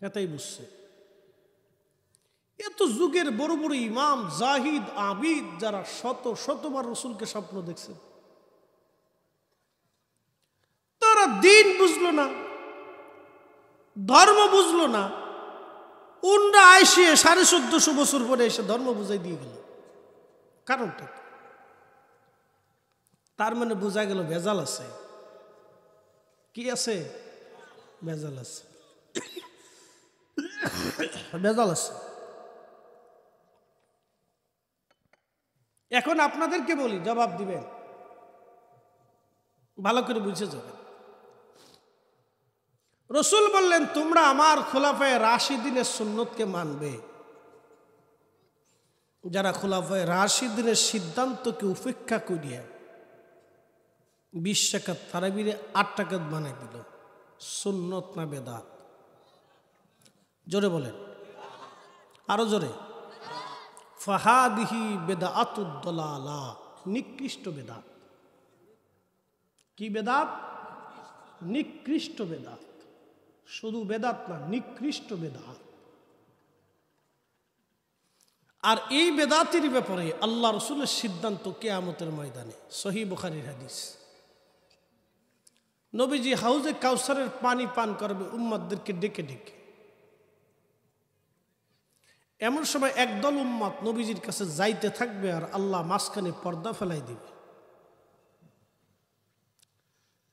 এটাই বুঝছে। এত যুগের বড় বড় ইমাম জাহিদ আবিদ যারা শতবার রসুলকে স্বপ্ন দেখছে, তারা দিন বুঝলো না, ধর্ম বুঝলো না। উন্ডা আইসিয়ে 1450 বছর পরে এসে ধর্ম বুঝাই দিয়ে গেল। কারণটা তার মানে বোঝা গেল ভেজাল আছে। কি আছে? ভেজাল আছে, ভেজাল আছে। এখন আপনাদেরকে বলি, জবাব দিবেন, ভালো করে বুঝে যাবেন। রসুল বললেন তোমরা আমার খোলাফায়ে রাশিদিনের সুন্নতকে মানবে। যারা খোলাফায়ে রাশিদিনের সিদ্ধান্তকে উপেক্ষা করিয়া 20 রাকাত তারাবিরে 8 রাকাত বানাই দিল, সুন্নত না বেদাত? জোরে বলেন, আরো জোরে। ফাহাদিহি বেদাতুদ দালালা, নিকৃষ্ট বেদাত। কি বেদাত? নিকৃষ্ট বেদাত। শুধু বেদাত না, নিকৃষ্ট বেদাত। আর এই বেদাতের ব্যাপারে আল্লাহ রসুলের সিদ্ধান্ত কিয়ামতের ময়দানে। সহিহ বুখারীর হাদিস, নবীজি হাউজে কাউসারের পানি পান করবে উম্মতদেরকে ডেকে ডেকে। এমন সময় একদল উম্মত নবীজির কাছে যাইতে থাকবে আর আল্লাহ মাঝখানে পর্দা ফেলাই দিবে।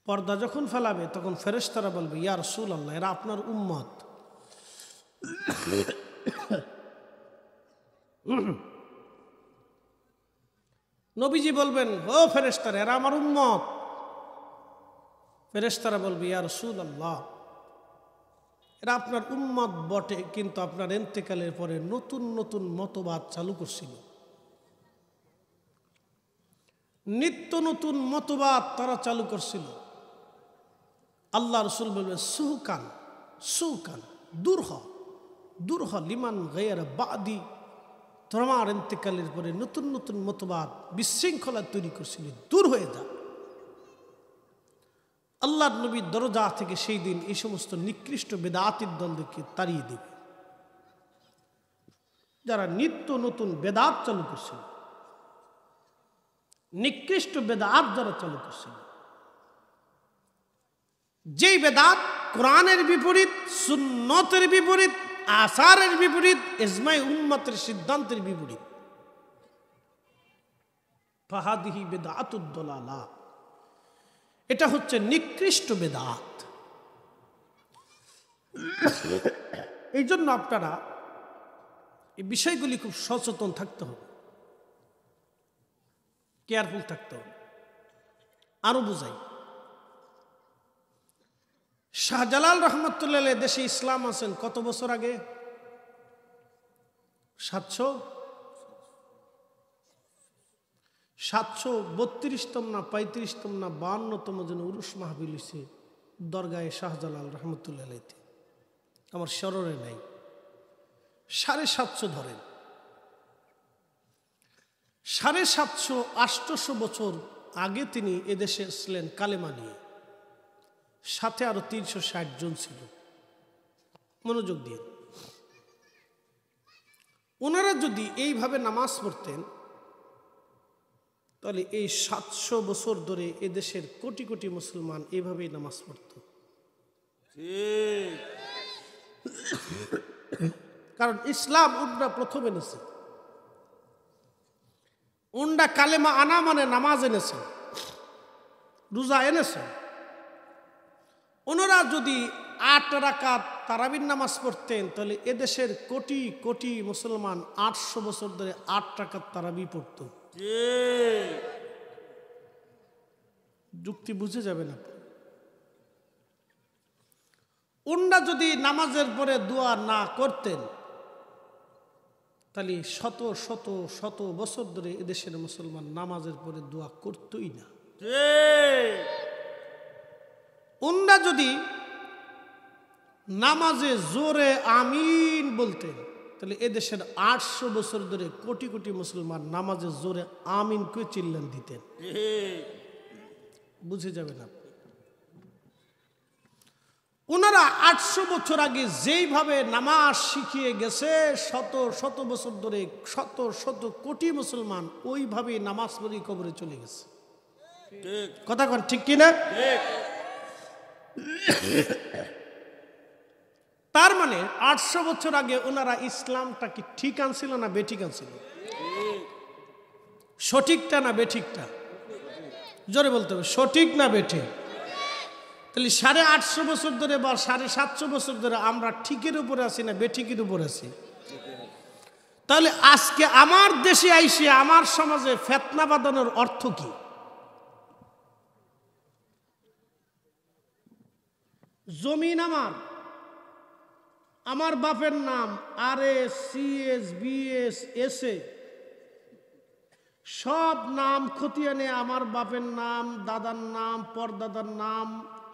পর্দা যখন ফেলাবে তখন ফেরেশতারা বলবে ইয়া রাসূলুল্লাহ, এরা আপনার উম্মত। নবীজি বলবেন ও ফেরেশতারা, এরা আমার উম্মত। ফেরেশতারা বলবে ইয়া রাসূলুল্লাহ, এরা আপনার উম্মত বটে, কিন্তু আপনার ইন্তেকালের পরে নতুন নতুন মতবাদ চালু করছিল, নিত্য নতুন মতবাদ তারা চালু করছিল। আল্লাহ রসুল বলবেন সুহকান সুহকান, দূর হ লিমান গায়রা বাদি, তোমার ইন্তেকালের পরে নতুন নতুন মতবাদ বিশৃঙ্খলা তৈরি করছিল, দূর হয়ে যা। আল্লাহর নবীর দরজা থেকে সেই দিন এই সমস্ত নিকৃষ্ট বেদাতির দলকে তাড়িয়ে দেবে, যারা নিত্য নতুন বেদাত চালু করছিল, নিকৃষ্ট বেদাত যারা চালু করছিল। যেই বেদাত কোরআনের বিপরীত, সুন্নতের বিপরীত, আসারের বিপরীত, ইজমাই উম্মতের সিদ্ধান্তের বিপরীত। ফাহাদিহি বেদাতুদ দালালা, এটা হচ্ছে নিকৃষ্ট বেদাত। এই জন্য আপনারা এই বিষয়গুলি খুব সচেতন থাকতে হবে, কেয়ারফুল থাকতে হবে। আরো বুঝাই, শাহজালাল রহমতুল্লাহ দেশে ইসলাম আছেন কত বছর আগে? 732তম না 35তম না 52তম যেন উরুস মাহফিল হইছে দরগায়ে শাহজালাল রহমতুল্লাহ, আমার স্মরণে নাই। 750 ধরেন, 750-800 বছর আগে তিনি এদেশে ছিলেন কালেমা নিয়ে, সাথে আরো 360 জন ছিল। মনোযোগ দিয়ে, ওনারা যদি এইভাবে নামাজ পড়তেন তাহলে এই 700 বছর ধরে এদেশের কোটি কোটি মুসলমান এইভাবেই নামাজ পড়ত। কারণ ইসলাম উন্ডা প্রথম এনেছে, উন্ডা কালেমা আনা মানে নামাজ এনেছে, রোজা এনেছে। ওনারা যদি 8 রাকাত তারাবির নামাজ পড়তেন তাহলে এদেশের কোটি কোটি মুসলমান 800 বছর ধরে 8 রাকাত তারাবি পড়ত। যুক্তি বুঝে যাবে না। ওনারা যদি নামাজের পরে দোয়া না করতেন তাহলে শত শত শত বছর ধরে এদেশের মুসলমান নামাজের পরে দোয়া করতই না। ওনারা যদি নামাজে জোরে আমিন বলতেন তাহলে এদেশের 800 বছর ধরে কোটি কোটি মুসলমান নামাজে জোরে আমিন করে চিল্লান দিতেন। বুঝে যাবে না। ওনারা 800 বছর আগে যেইভাবে নামাজ শিখিয়ে গেছে শত শত বছর ধরে শত শত কোটি মুসলমান ওইভাবে নামাজ পড়ে কবরে চলে গেছে। কথা কন ঠিক কিনা? তার মানে 800 বছর আগে ওনারা ইসলামটা কি ঠিক আনছিল না বেঠিক আনছিল? সঠিকটা না বেঠিকটা? জোরে বলতে হবে, সঠিক না বেঠিক? তাহলে 850 বছর ধরে বা 750 বছর ধরে আমরা ঠিকের উপরে আছি না বেঠিকের উপরে আছি? তাহলে আজকে আমার দেশে আইসে আমার সমাজে ফিতনা বাঁধানোর অর্থ কি? জমিন আমার বাপের নাম RS CS BS SA সব নাম খতিয়ানে আমার বাপের নাম, দাদার নাম, পরদাদার নাম,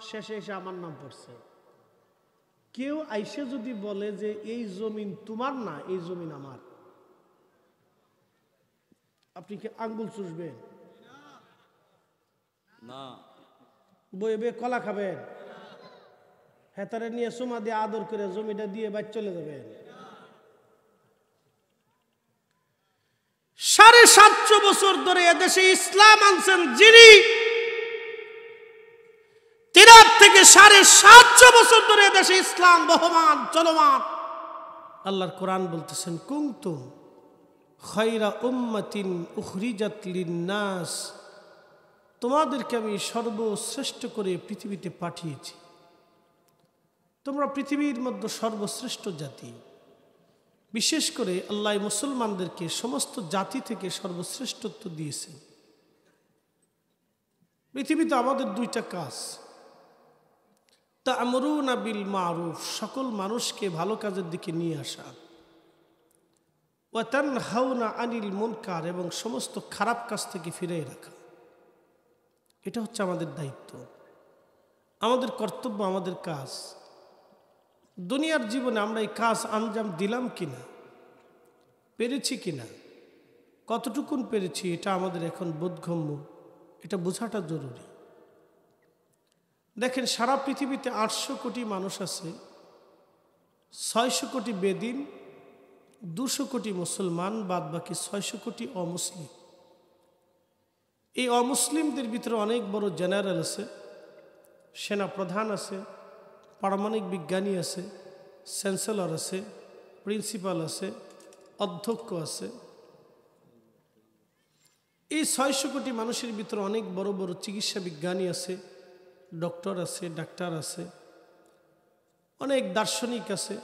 শেষে এসে আমার নাম পড়ছে। কেউ আইসে যদি বলে যে এই জমিন তোমার না, এই জমিন আমার, আপনি কি আঙ্গুল চুষবেন? না। বইবে কলা খাবেন? হেতারে নিয়ে সুমা দিয়ে আদর করে জমিটা দিয়ে বাইর চলে যাবেন? 750 বছর ধরে এদেশে ইসলাম আনছেন যিনি, তিনার থেকে 750 বছর ধরে এদেশে ইসলাম বহমান চলমান। আল্লাহর কোরআন বলতেছেন কুনতুম খায়রা উম্মাতিন উখরিজাত লিন-নাস, তোমাদেরকে আমি সর্বশ্রেষ্ঠ করে পৃথিবীতে পাঠিয়েছি, তোমরা পৃথিবীর মধ্যে সর্বশ্রেষ্ঠ জাতি। বিশেষ করে আল্লাহ মুসলমানদেরকে সমস্ত জাতি থেকে সর্বশ্রেষ্ঠত্ব দিয়েছেন। পৃথিবীতে আমাদের 2টা কাজ, তা'মুরুনা বিল মারুফ, সকল মানুষকে ভালো কাজের দিকে নিয়ে আসা, ওয়া তানহাউনা আনিল মুনকার, এবং সমস্ত খারাপ কাজ থেকে ফিরিয়ে রাখা। এটা হচ্ছে আমাদের দায়িত্ব, আমাদের কর্তব্য, আমাদের কাজ। দুনিয়ার জীবনে আমরা এই কাজ আঞ্জাম দিলাম কিনা, পেরেছি কিনা, কতটুকুন পেরেছি, এটা আমাদের এখন বোধগম্য, এটা বোঝাটা জরুরি। দেখেন সারা পৃথিবীতে 800 কোটি মানুষ আছে, 600 কোটি বেদিন, 200 কোটি মুসলমান, বাদ বাকি 600 কোটি অমুসলিম। এই অমুসলিমদের ভিতরে অনেক বড় জেনারেল আছে, সেনা প্রধান আছে, পারমাণবিক বিজ্ঞানী আছে, চ্যান্সেলর আছে, প্রিন্সিপাল আছে, অধ্যক্ষ আছে। এই 600 কোটি মানুষের ভিতরে অনেক বড় বড় চিকিৎসা বিজ্ঞানী আছে, ডক্টর আছে, ডাক্তার আছে, অনেক দার্শনিক আছে,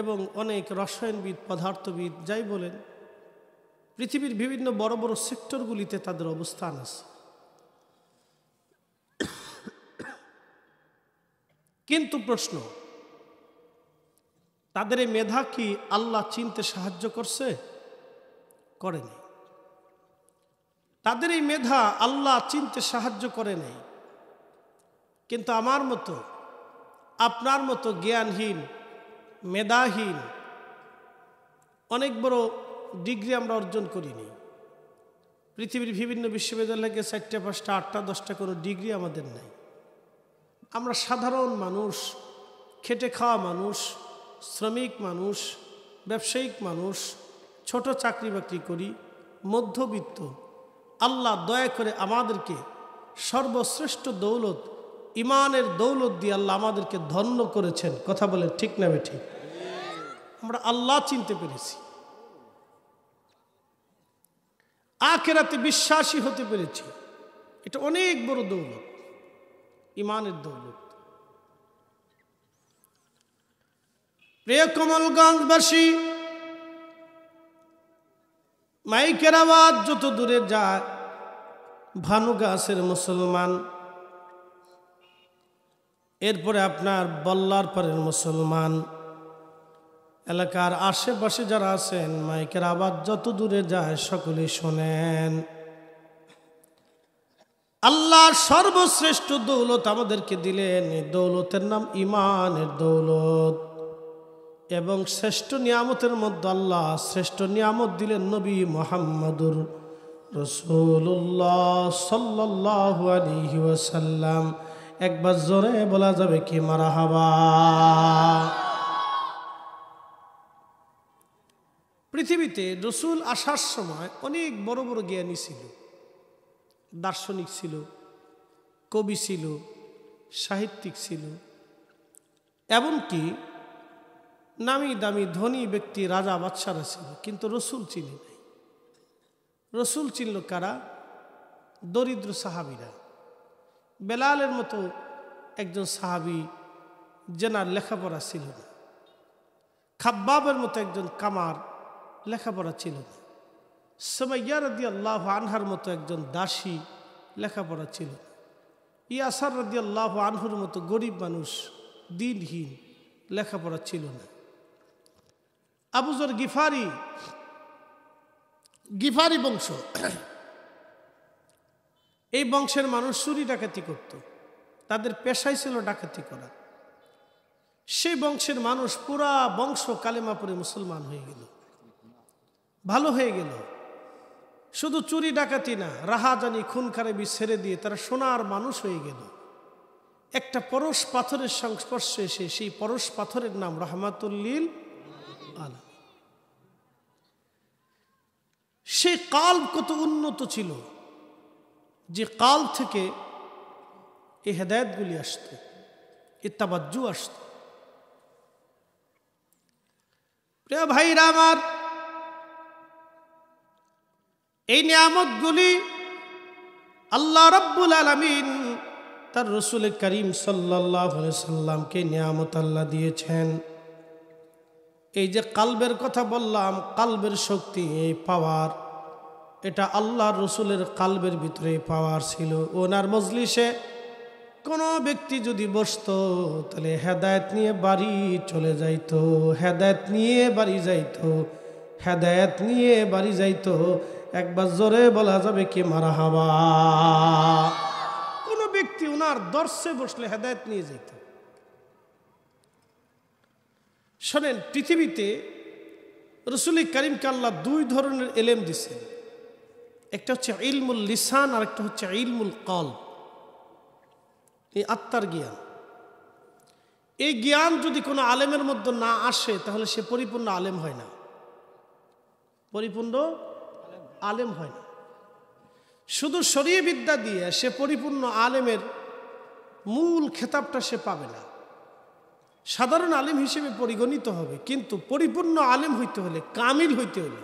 এবং অনেক রসায়নবিদ, পদার্থবিদ, যাই বলেন, পৃথিবীর বিভিন্ন বড় বড় সেক্টরগুলিতে তাদের অবস্থান আছে। কিন্তু প্রশ্ন, তাদের এই মেধা কি আল্লাহ চিনতে সাহায্য করছে? করেনি। তাদের এই মেধা আল্লাহ চিনতে সাহায্য করে নাই। কিন্তু আমার মতো, আপনার মতো জ্ঞানহীন, মেধাহীন, অনেক বড় ডিগ্রি আমরা অর্জন করিনি। পৃথিবীর বিভিন্ন বিশ্ববিদ্যালয়কে 4টা 5টা 8টা 10টা কোনো ডিগ্রি আমাদের নাই। আমরা সাধারণ মানুষ, খেটে খাওয়া মানুষ, শ্রমিক মানুষ, ব্যবসায়িক মানুষ, ছোট চাকরি বাকরি করি, মধ্যবিত্ত, আল্লাহ দয়া করে আমাদেরকে সর্বশ্রেষ্ঠ দৌলত ইমানের দৌলত দিয়ে আল্লাহ আমাদেরকে ধন্য করেছেন। কথা বলে ঠিক না ঠিক? আমরা আল্লাহ চিনতে পেরেছি, আখিরাতে বিশ্বাসী হতে পেরেছি। এটা অনেক বড় দৌলত, ইমানের দৌলত। প্রিয় কমলগঞ্জবাসী, মাইকের আওয়াজ যত দূরে যায়, ভানুগাছের মুসলমান, এরপরে আপনার বল্লার পারের মুসলমান, এলাকার আশেপাশে যারা আছেন, মাইকের আওয়াজ যত দূরে যায় সকলে শোনেন। আল্লাহর সর্বশ্রেষ্ঠ দৌলত আমাদেরকে দিলেন, এই দৌলতের নাম ইমানের দৌলত। এবং শ্রেষ্ঠ নিয়ামতের মধ্যে আল্লাহ শ্রেষ্ঠ নিয়ামত দিলেন নবী মুহাম্মদুর রাসূলুল্লাহ সাল্লাল্লাহু আলাইহি ওয়াসাল্লাম। একবার জোরে বলা যাবে কি মারহাবা? পৃথিবীতে রসুল আসার সময় অনেক বড় বড় জ্ঞানী ছিল, দার্শনিক ছিল, কবি ছিল, সাহিত্যিক ছিল, এমনকি নামি দামি ধনী ব্যক্তি রাজা বাদশারা ছিল। কিন্তু রসুল চিনি নাই। রসুল চিনল কারা? দরিদ্র সাহাবীরা। বেলালের মতো একজন সাহাবী যেনার লেখাপড়া ছিল না, খাব্বাবের মতো একজন কামার লেখাপড়া ছিল না, সুমাইয়া রাদিয়াল্লাহু আনহার মতো একজন দাসী লেখাপড়া ছিল না, ইয়াসার রাদিয়াল্লাহু আনহুর মতো গরিব মানুষ দিনহীন লেখাপড়া ছিল না, আবু যর গিফারি বংশ, এই বংশের মানুষ চুরি ডাকাতি করত, তাদের পেশাই ছিল ডাকাতি করা। সেই বংশের মানুষ পুরা বংশ কালেমা পড়ে মুসলমান হয়ে গেল, ভালো হয়ে গেল। শুধু চুরি ডাকাতি না, রাহাজানি খুন খারাপি ছেড়ে দিয়ে তারা সোনার মানুষ হয়ে গেল। একটা পরশ পাথরের সংস্পর্শে এসে সেই পরশ পাথরের নাম রাহমাতুল লিল আলামিন। সেই কাল কত উন্নত ছিল যে কাল থেকে এই হেদায়েতগুলি আসত, এই তাওয়াজ্জু আসত। প্রিয় ভাইরা আমার, এই নিয়ামতগুলি আল্লাহ রাব্বুল আলামিন তার রসুল করিম সাল্লাল্লাহু আলাইহি সাল্লামকে নিয়ামত আল্লাহ দিয়েছেন। এই যে কালবের কথা বললাম, কালবের শক্তি, এই পাওয়ার, এটা আল্লাহ রসুলের কালবের ভিতরে পাওয়ার ছিল। ওনার মজলিসে কোনো ব্যক্তি যদি বসতো তাহলে হেদায়েত নিয়ে বাড়ি চলে যাইতো, হেদায়েত নিয়ে বাড়ি যাইতো, হেদায়েত নিয়ে বাড়ি যাইতো। একবার জোরে বলা যাবে কি মারহাবা? কোনো ব্যক্তি ওনার দর্শে বসলে হেদায়েত নিয়ে যেত। শোনেন, পৃথিবীতে রসুল করিমকে আল্লাহ দুই ধরনের এলেম দিছেন। একটা হচ্ছে ইলমুল লিসান, আর একটা হচ্ছে ইলমুল কলব, এই আত্মার জ্ঞান। এই জ্ঞান যদি কোনো আলেমের মধ্যে না আসে তাহলে সে পরিপূর্ণ আলেম হয় না, পরিপূর্ণ আলেম হয় না। শুধু শরীয় বিদ্যা দিয়ে সে পরিপূর্ণ আলেমের মূল খেতাবটা সে পাবে না। সাধারণ আলেম হিসেবে পরিগণিত হবে, কিন্তু পরিপূর্ণ আলেম হইতে হলে, কামিল হইতে হলে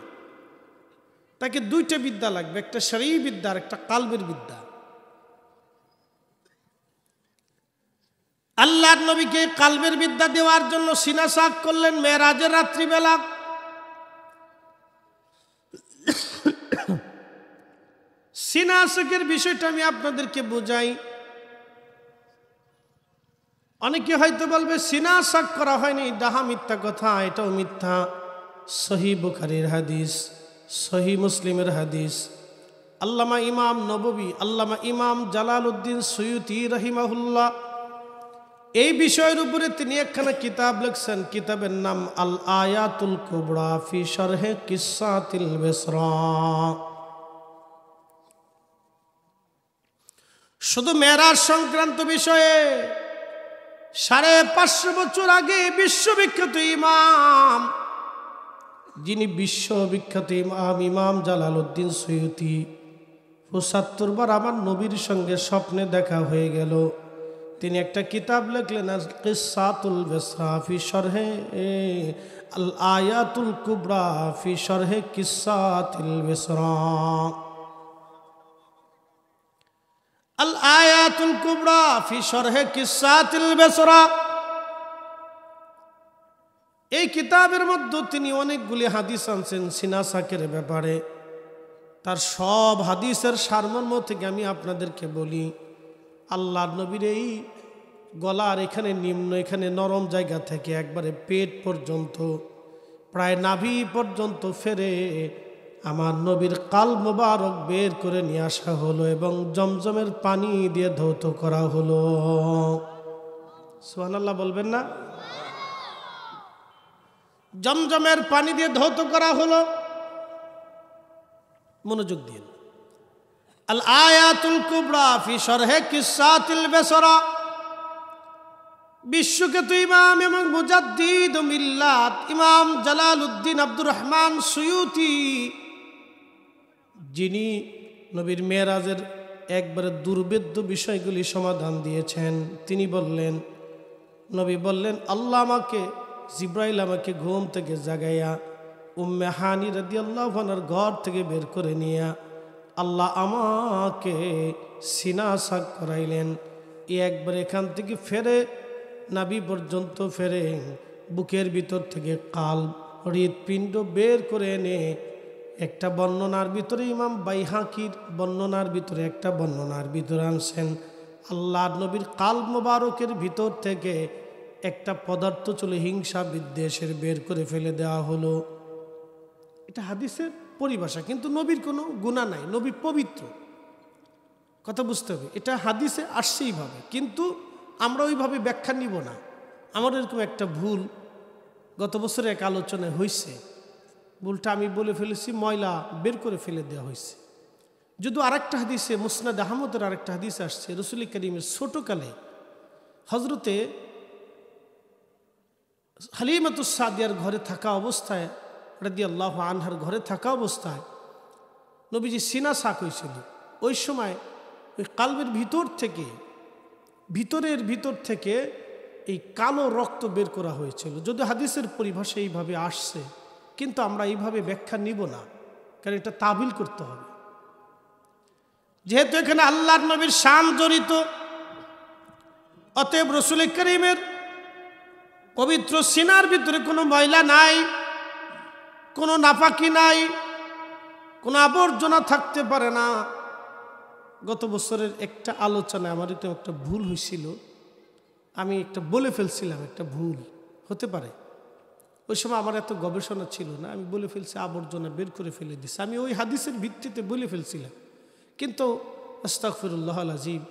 তাকে দুইটা বিদ্যা লাগবে, একটা শরীয় বিদ্যা আর একটা কালবের বিদ্যা। আল্লাহর নবীকে কালবের বিদ্যা দেওয়ার জন্য সিনা সাক করলেন মেরাজের রাত্রিবেলা। সিনা সাকের বিষয়টা আমি আপনাদেরকে বোঝাই। অনেকে হয়তো বলবে সিনা সাক করা হয়নি, ডাহা মিথ্যা কথা। এটাও মিথ্যা। সহিহ বুখারীর হাদিস, সহিহ মুসলিমের হাদিস। আল্লামা ইমাম নববী, আল্লামা ইমাম জালালউদ্দিন সুয়ুতি রাহিমাহুল্লাহ এই বিষয়ের উপরে তিনি একখানা কিতাব লিখছেন। কিতাবের নাম আল আয়াতুল কুবরা ফি শরহে কিসাতিল বিসরা। শুধু মেরাজ সংক্রান্ত বিষয়ে 550 বছর আগে বিশ্ববিখ্যাত ইমাম যিনি বিশ্ববিখ্যাত ইমাম জালালউদ্দিন সৈয়দী ৭৫ বার আমার নবীর সঙ্গে স্বপ্নে দেখা হয়ে গেল। তিনি একটা কিতাব লিখলেন কিসাতুল বিসরা ফি শরহে আল আয়াতুল কুবরা ফি শরহে কিসাতিল বিসরা। আল আয়াতুল কুবরা ফি শরহে কিসাতিল বিসরা, এই কিতাবের মধ্যে তিনি অনেকগুলি হাদিস আনছেন সিনা সাকের ব্যাপারে। তার সব হাদিসের সারমর্ম থেকে আমি আপনাদেরকে বলি, আল্লাহর নবীর এই গলার এখানে নিম্ন এখানে নরম জায়গা থেকে একবারে পেট পর্যন্ত প্রায় নাভি পর্যন্ত ফেরে আমার নবীর কাল মোবারক বের করে নিয়ে আসা হলো এবং জমজমের পানি দিয়ে ধৌত করা হলো। সুবহানাল্লাহ বলবেন না? জমজমের পানি দিয়ে ধৌত করা হলো। মনোযোগ দিন। আল আয়াতুল কুবরা ফি শরহে কিসাতিল বিসরা, বিশ্বখ্যাত ইমাম এবং মুজাদ্দিদ মিল্লাত ইমাম জালালউদ্দিন আব্দুর রহমান সুয়ুতি, যিনি নবীর মেরাজের একবারে দুর্বেদ্য বিষয়গুলি সমাধান দিয়েছেন, তিনি বললেন, নবী বললেন, আল্লাহ আমাকে জিব্রাইল আমাকে ঘুম থেকে জাগাইয়া উম্মে হানি রাদিয়াল্লাহু আনহার ঘর থেকে বের করে নিয়ে আল্লাহ আমাকে সিনা সাক করাইলেন। একবার এখান থেকে ফেরে নাভি পর্যন্ত ফেরে বুকের ভিতর থেকে কাল হৃৎপিণ্ড বের করে এনে একটা বর্ণনার ভিতরে ইমাম বাইহাকির বর্ণনার ভিতরে একটা বর্ণনার ভিতরে আনছেন, আল্লাহর নবীর কাল মোবারকের ভিতর থেকে একটা পদার্থ চলে হিংসা বিদ্বেষের বের করে ফেলে দেওয়া হলো। এটা হাদিসের পরিভাষা, কিন্তু নবীর কোনো গুনাহ নাই, নবী পবিত্র। কথা বুঝতে হবে, এটা হাদিসে আসছে এইভাবে, কিন্তু আমরা ওইভাবে ব্যাখ্যা নিব না। আমার এরকম একটা ভুল গত বছরে এক আলোচনায় হয়েছে, ভুলটা আমি বলে ফেলেছি ময়লা বের করে ফেলে দেওয়া হয়েছে। যদিও আরেকটা হাদিসে মুসনাদ আহমদের আরেকটা হাদিস আসছে, রসুল করিমের ছোটকালে হজরতে হালিমাতুস সাদিয়ার ঘরে থাকা অবস্থায় রাদিয়াল্লাহু আনহার ঘরে থাকা অবস্থায় নবীজি সিনা সাক হয়েছিল। ওই সময় ওই কালবের ভিতরের ভিতর থেকে এই কালো রক্ত বের করা হয়েছিল। যদি হাদিসের পরিভাষা এইভাবে আসছে, কিন্তু আমরা এইভাবে ব্যাখ্যা নিব না, কারণ এটা তাবিল করতে হবে। যেহেতু এখানে আল্লাহর নবীর শান জড়িত, অতএব রসুল করিমের পবিত্র সিনার ভিতরে কোনো ময়লা নাই, কোনো নাপাকি নাই, কোনো আবর্জনা থাকতে পারে না। গত বছরের একটা আলোচনায় আমার তো একটা ভুল হয়েছিল, আমি একটা বলে ফেলছিলাম, একটা ভুল হতে পারে। ওই সময় আমার এত গবেষণা ছিল না, আমি বলে ফেলছি আবর্জনা বের করে ফেলে দিছি, আমি ওই হাদিসের ভিত্তিতে বলে ফেলছিলাম। কিন্তু আস্তাগফিরুল্লাহ আল আযীম,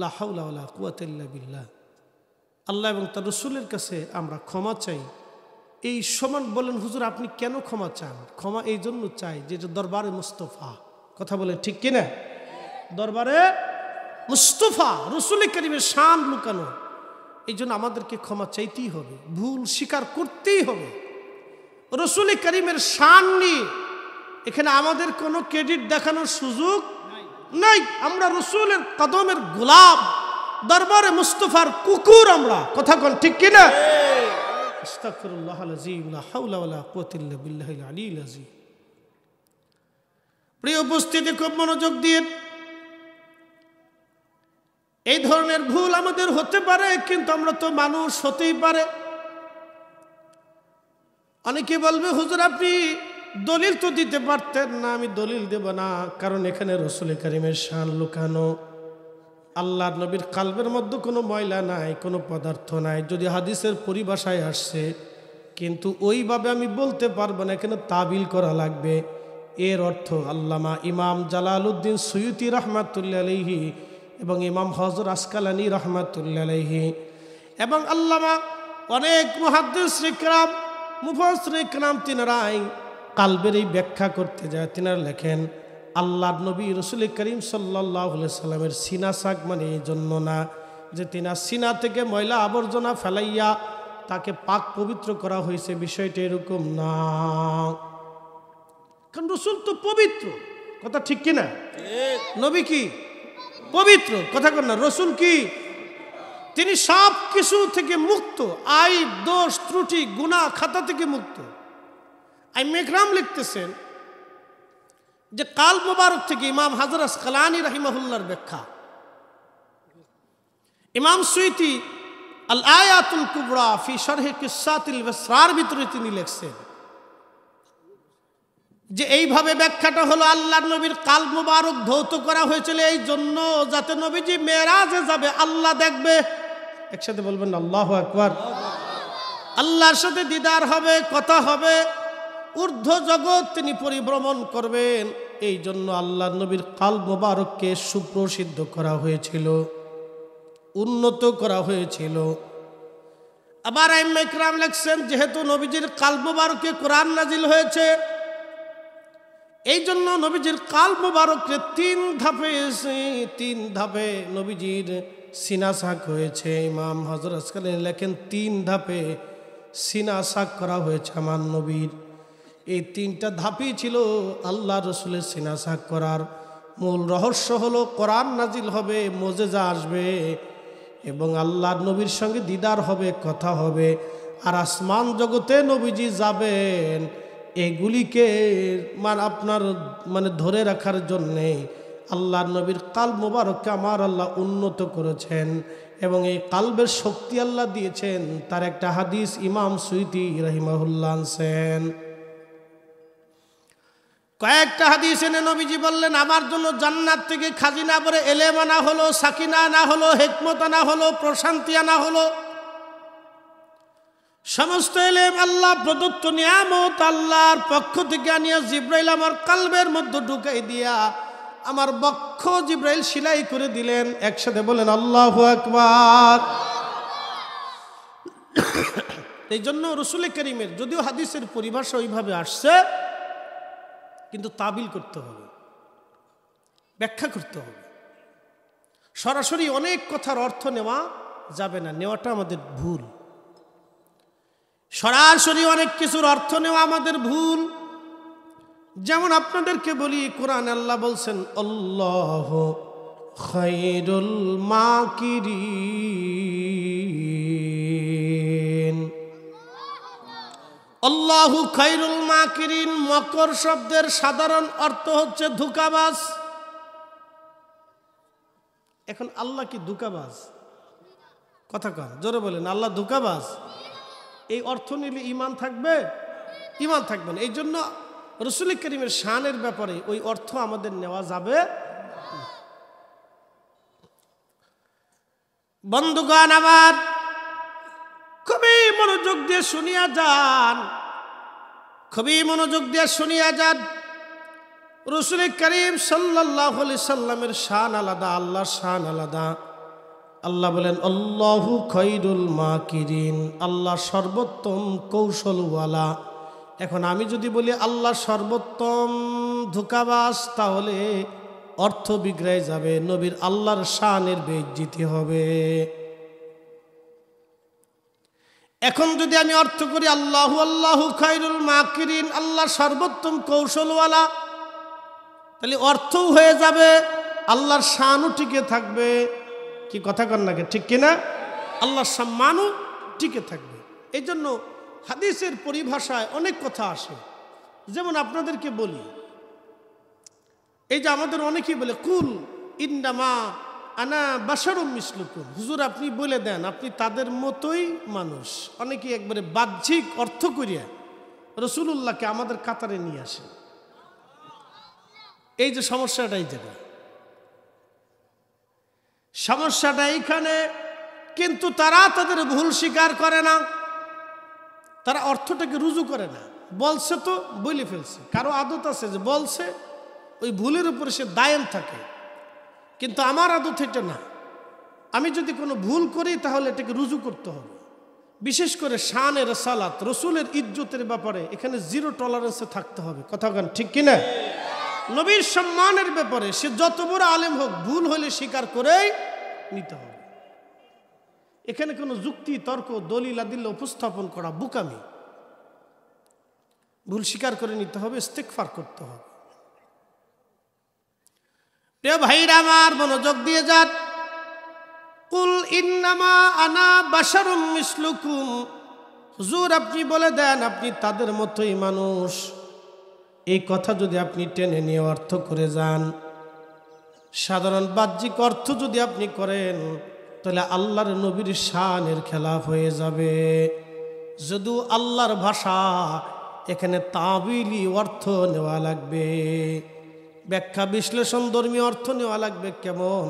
লা হাওলা ওয়ালা কুওয়াতা ইল্লা বিল্লাহ। আল্লাহ এবং তার রসুলের কাছে আমরা ক্ষমা চাই। এই সমান বলেন, হুজুর আপনি কেন ক্ষমা চান? ক্ষমা এই জন্য চাই যে এটা দরবারে মুস্তফা। কথা বলেন ঠিক কিনা? দরবারে মুস্তফা রসুল করিমের শান লুকানো, এই জন্য আমাদেরকে ক্ষমা চাইতেই হবে, ভুল স্বীকার করতেই হবে। রসুল করিমের শান নিয়ে এখানে আমাদের কোনো ক্রেডিট দেখানোর সুযোগ নাই। আমরা রসুলের কদমের গোলাপ, দরবারে মুস্তফার কুকুর আমরা। কথা কোন ঠিক কিনা? আস্তাগফিরুল্লাহ আল আযীম, লা হাওলা ওয়ালা কুওয়াতা ইল্লা বিল্লাহিল আলিয়্যিল আযীম। প্রিয় উপস্থিতি, খুব মনোযোগ দিয়ে, এই ধরনের ভুল আমাদের হতে পারে, কিন্তু আমরা তো মানুষ, হতেই পারে। অনেকে বলবে, হুজুর আপনি দলিল তো দিতে পারতেন না। আমি দলিল দেব না, কারণ এখানে রসুল করিমের শান লুকানো। আল্লাহর নবীর কালবের মধ্যে কোনো ময়লা নাই, কোনো পদার্থ নাই, যদি হাদিসের পরিভাষায় আসছে, কিন্তু ওইভাবে আমি বলতে পারবো না, এখানে তাবিল করা লাগবে। এর অর্থ আল্লামা ইমাম জালালউদ্দিন সুয়ুতি রহমাতুল্লাহ আলাইহি এবং ইমাম হজর আসকালানি রহমাতুল্লাহ আলাইহি এবং আল্লামা অনেক মুহাদ্দিস ইকরাম, মুফাসসির ইকরাম, তিনারাই কালবের এই ব্যাখ্যা করতে যায়। তিনারা লেখেন, আল্লাহর নবী রসুল করিম সাল্লাল্লাহু আলাইহি সাল্লামের সিনা সাক মানে এই জন্য না যে তিনার সিনা থেকে ময়লা আবর্জনা ফেলাইয়া তাকে পাক পবিত্র করা হয়েছে, বিষয়টা এরকম না। কারণ রসুল তো পবিত্র, কথা ঠিক কিনা? নবী কি পবিত্র, কথা কন না? রসুল কি? তিনি সব কিছু থেকে মুক্ত, আইব, দোষ, ত্রুটি, গুনাহ, খাতা থেকে মুক্ত। ইকরাম লিখতেছেন যে কাল মুবারক থেকে ইমাম হাজর আসকালানী রাহিমাহুল্লাহর ব্যাখ্যা, ইমাম সুয়ুতি আল আয়াতুল কুবরা ফি শরহে কিসাতিল ওয়াসরার ভিতরে তিনি লিখছেন যে এইভাবে ব্যাখ্যাটা হলো আল্লাহর নবীর কাল মুবারক ধৌত করা হয়েছিল এই জন্য যাতে নবীজি মেরাজে যাবে, আল্লাহ দেখবে। একসাথে বলবেন আল্লাহু আকবার। আল্লাহর সাথে দিদার হবে, কথা হবে, ঊর্ধ্ব জগৎ তিনি পরিভ্রমণ করবেন। এই জন্য আল্লাহর নবীর কাল মুবারককে সুপ্রসিদ্ধ করা হয়েছিল, উন্নত করা হয়েছিল। আবার আইম্মা ইকরাম লিখছেন যেহেতু নবীজির কাল মুবারকে কোরআন নাজিল হয়েছে, এই জন্য নবীজির কাল মুবারককে তিন ধাপে নবীজির সিনা সাক হয়েছে। ইমাম হযরত আসকালানী লেখেন 3 ধাপে সিনা সাক করা হয়েছে আমার নবীর। এই 3টা ধাপই ছিল আল্লাহ রসুলের সিনা সাক করার মূল রহস্য। হলো কোরআন নাজিল হবে, মুজিজা আসবে এবং আল্লাহর নবীর সঙ্গে দিদার হবে, কথা হবে, আর আসমান জগতে নবীজি যাবেন। এগুলিকে আপনার ধরে রাখার জন্যে আল্লাহর নবীর কাল মুবারককে আমার আল্লাহ উন্নত করেছেন এবং এই কালবের শক্তি আল্লাহ দিয়েছেন। তার একটা হাদিস ইমাম সুয়ুতি রাহিমাহুল্লাহ আনছেন। কয়েকটা হাদিস এনে নবীজি বললেন আমার জন্য জান্নাত থেকে খাজিনা ভরে এলেম আনা হলো, সাকিনা আনা হলো, হিকমত আনা হলো, প্রশান্তি আনা হলো। সমস্ত এলেম আল্লাহ প্রদত্ত নিয়ামত আল্লাহর পক্ষ থেকে আনিয়া জিব্রাইল আমার কালবের মধ্যে ঢুকাই দিয়া আমার বক্ষ জিব্রাইল সেলাই করে দিলেন। একসাথে বলেন আল্লাহু আকবার। এই জন্য রসুল করিমের যদিও হাদিসের পরিভাষা ওইভাবে আসছে, কিন্তু তাবিল করতে হবে, ব্যাখ্যা করতে হবে। সরাসরি অনেক কথার অর্থ নেওয়া যাবে না, নেওয়াটা আমাদের ভুল। সরাসরি অনেক কিছুর অর্থ নেওয়া আমাদের ভুল। যেমন আপনাদেরকে বলি, কোরআন আল্লাহ বলছেন আল্লাহু খায়রুল মাকিরিন। আল্লাহু খায়রুল মাকিরিন মকর শব্দের সাধারণ অর্থ হচ্ছে ধোঁকাবাজ। এখন আল্লাহ কি ধোঁকাবাজ? কথা কন, জোরে বলেন, আল্লাহ ধোঁকাবাজ? এই অর্থ নিলে ঈমান থাকবে? ঈমান থাকবে না। এই জন্য রসুল করিমের শানের ব্যাপারে ওই অর্থ আমাদের নেওয়া যাবে না। বন্ধুগণ আমার, খুবই মনোযোগ দিয়ে শুনিয়া যান, খুবই মনোযোগ দিয়ে শুনিয়া যান। রসুল করিম সাল্লাল্লাহু আলাইহি সাল্লামের শান আলাদা, আল্লাহর শান আলাদা। আল্লাহ বলেন আল্লাহু খায়রুল মাকিরিন, আল্লাহ সর্বোত্তম কৌশলওয়ালা। এখন আমি যদি বলি আল্লাহ সর্বোত্তম ধোঁকাবাজ, তাহলে অর্থ বিগড়ায় যাবে, নবীর আল্লাহর শানের বেইজ্জতি হবে। এখন যদি আমি অর্থ করি আল্লাহু খায়রুল মাকিরিন, আল্লাহ সর্বোত্তম কৌশলওয়ালা, তাহলে অর্থও হয়ে যাবে, আল্লাহর শানও টিকে থাকবে। কি কথা কন না, ঠিক কিনা? আল্লাহর সম্মানও টিকে থাকবে। এই জন্য হাদিসের পরিভাষায় অনেক কথা আসে। যেমন আপনাদেরকে বলি, এই যে আমাদের অনেকেই বলে কুল ইন্নামা আনা বাশারুম মিসলুকুম, হুজুর আপনি বলে দেন আপনি তাদের মতোই মানুষ। অনেকেই একবারে বাহ্যিক অর্থ করিয়া রাসূলুল্লাহকে আমাদের কাতারে নিয়ে আসে। এই যে সমস্যাটা, এই জায়গায় সমস্যাটা এইখানে। কিন্তু তারা তাদের ভুল স্বীকার করে না, তারা অর্থটাকে রুজু করে না। বলছে তো বলে ফেলছে, কারো আদত আছে যে বলছে ওই ভুলের উপরে সে দায়েম থাকে, কিন্তু আমার আদত এটা না। আমি যদি কোনো ভুল করি তাহলে এটাকে রুজু করতে হবে। বিশেষ করে শানে রিসালাত, রসুলের ইজ্জতের ব্যাপারে এখানে জিরো টলারেন্সে থাকতে হবে। কথা বলেন ঠিক কিনা? নবীর সম্মানের ব্যাপারে সে যত বড় আলেম হোক, ভুল হলে স্বীকার করেই নিতে হবে। এখানে কোনো যুক্তি, তর্ক, দলিল আদিল্লা উপস্থাপন করা বোকামি। ভুল স্বীকার করে নিতে হবে, ইস্তেগফার করতে হবে। প্রিয় ভাইরা আমার, মনোযোগ দিয়ে যান। কুল ইন্নামা আনা বাশারুম মিসলুকুম, হুজুর আপনি বলে দেন আপনি তাদের মতোই মানুষ। এই কথা যদি আপনি টেনে নিয়ে অর্থ করে যান, সাধারণ বাহ্যিক অর্থ যদি আপনি করেন, তাহলে আল্লাহর নবীর শানের খেলাফ হয়ে যাবে। যদিও আল্লাহর ভাষা, এখানে তাবিলি অর্থ নেওয়া লাগবে, ব্যাখ্যা বিশ্লেষণ ধর্মী অর্থ নেওয়া লাগবে। কেমন?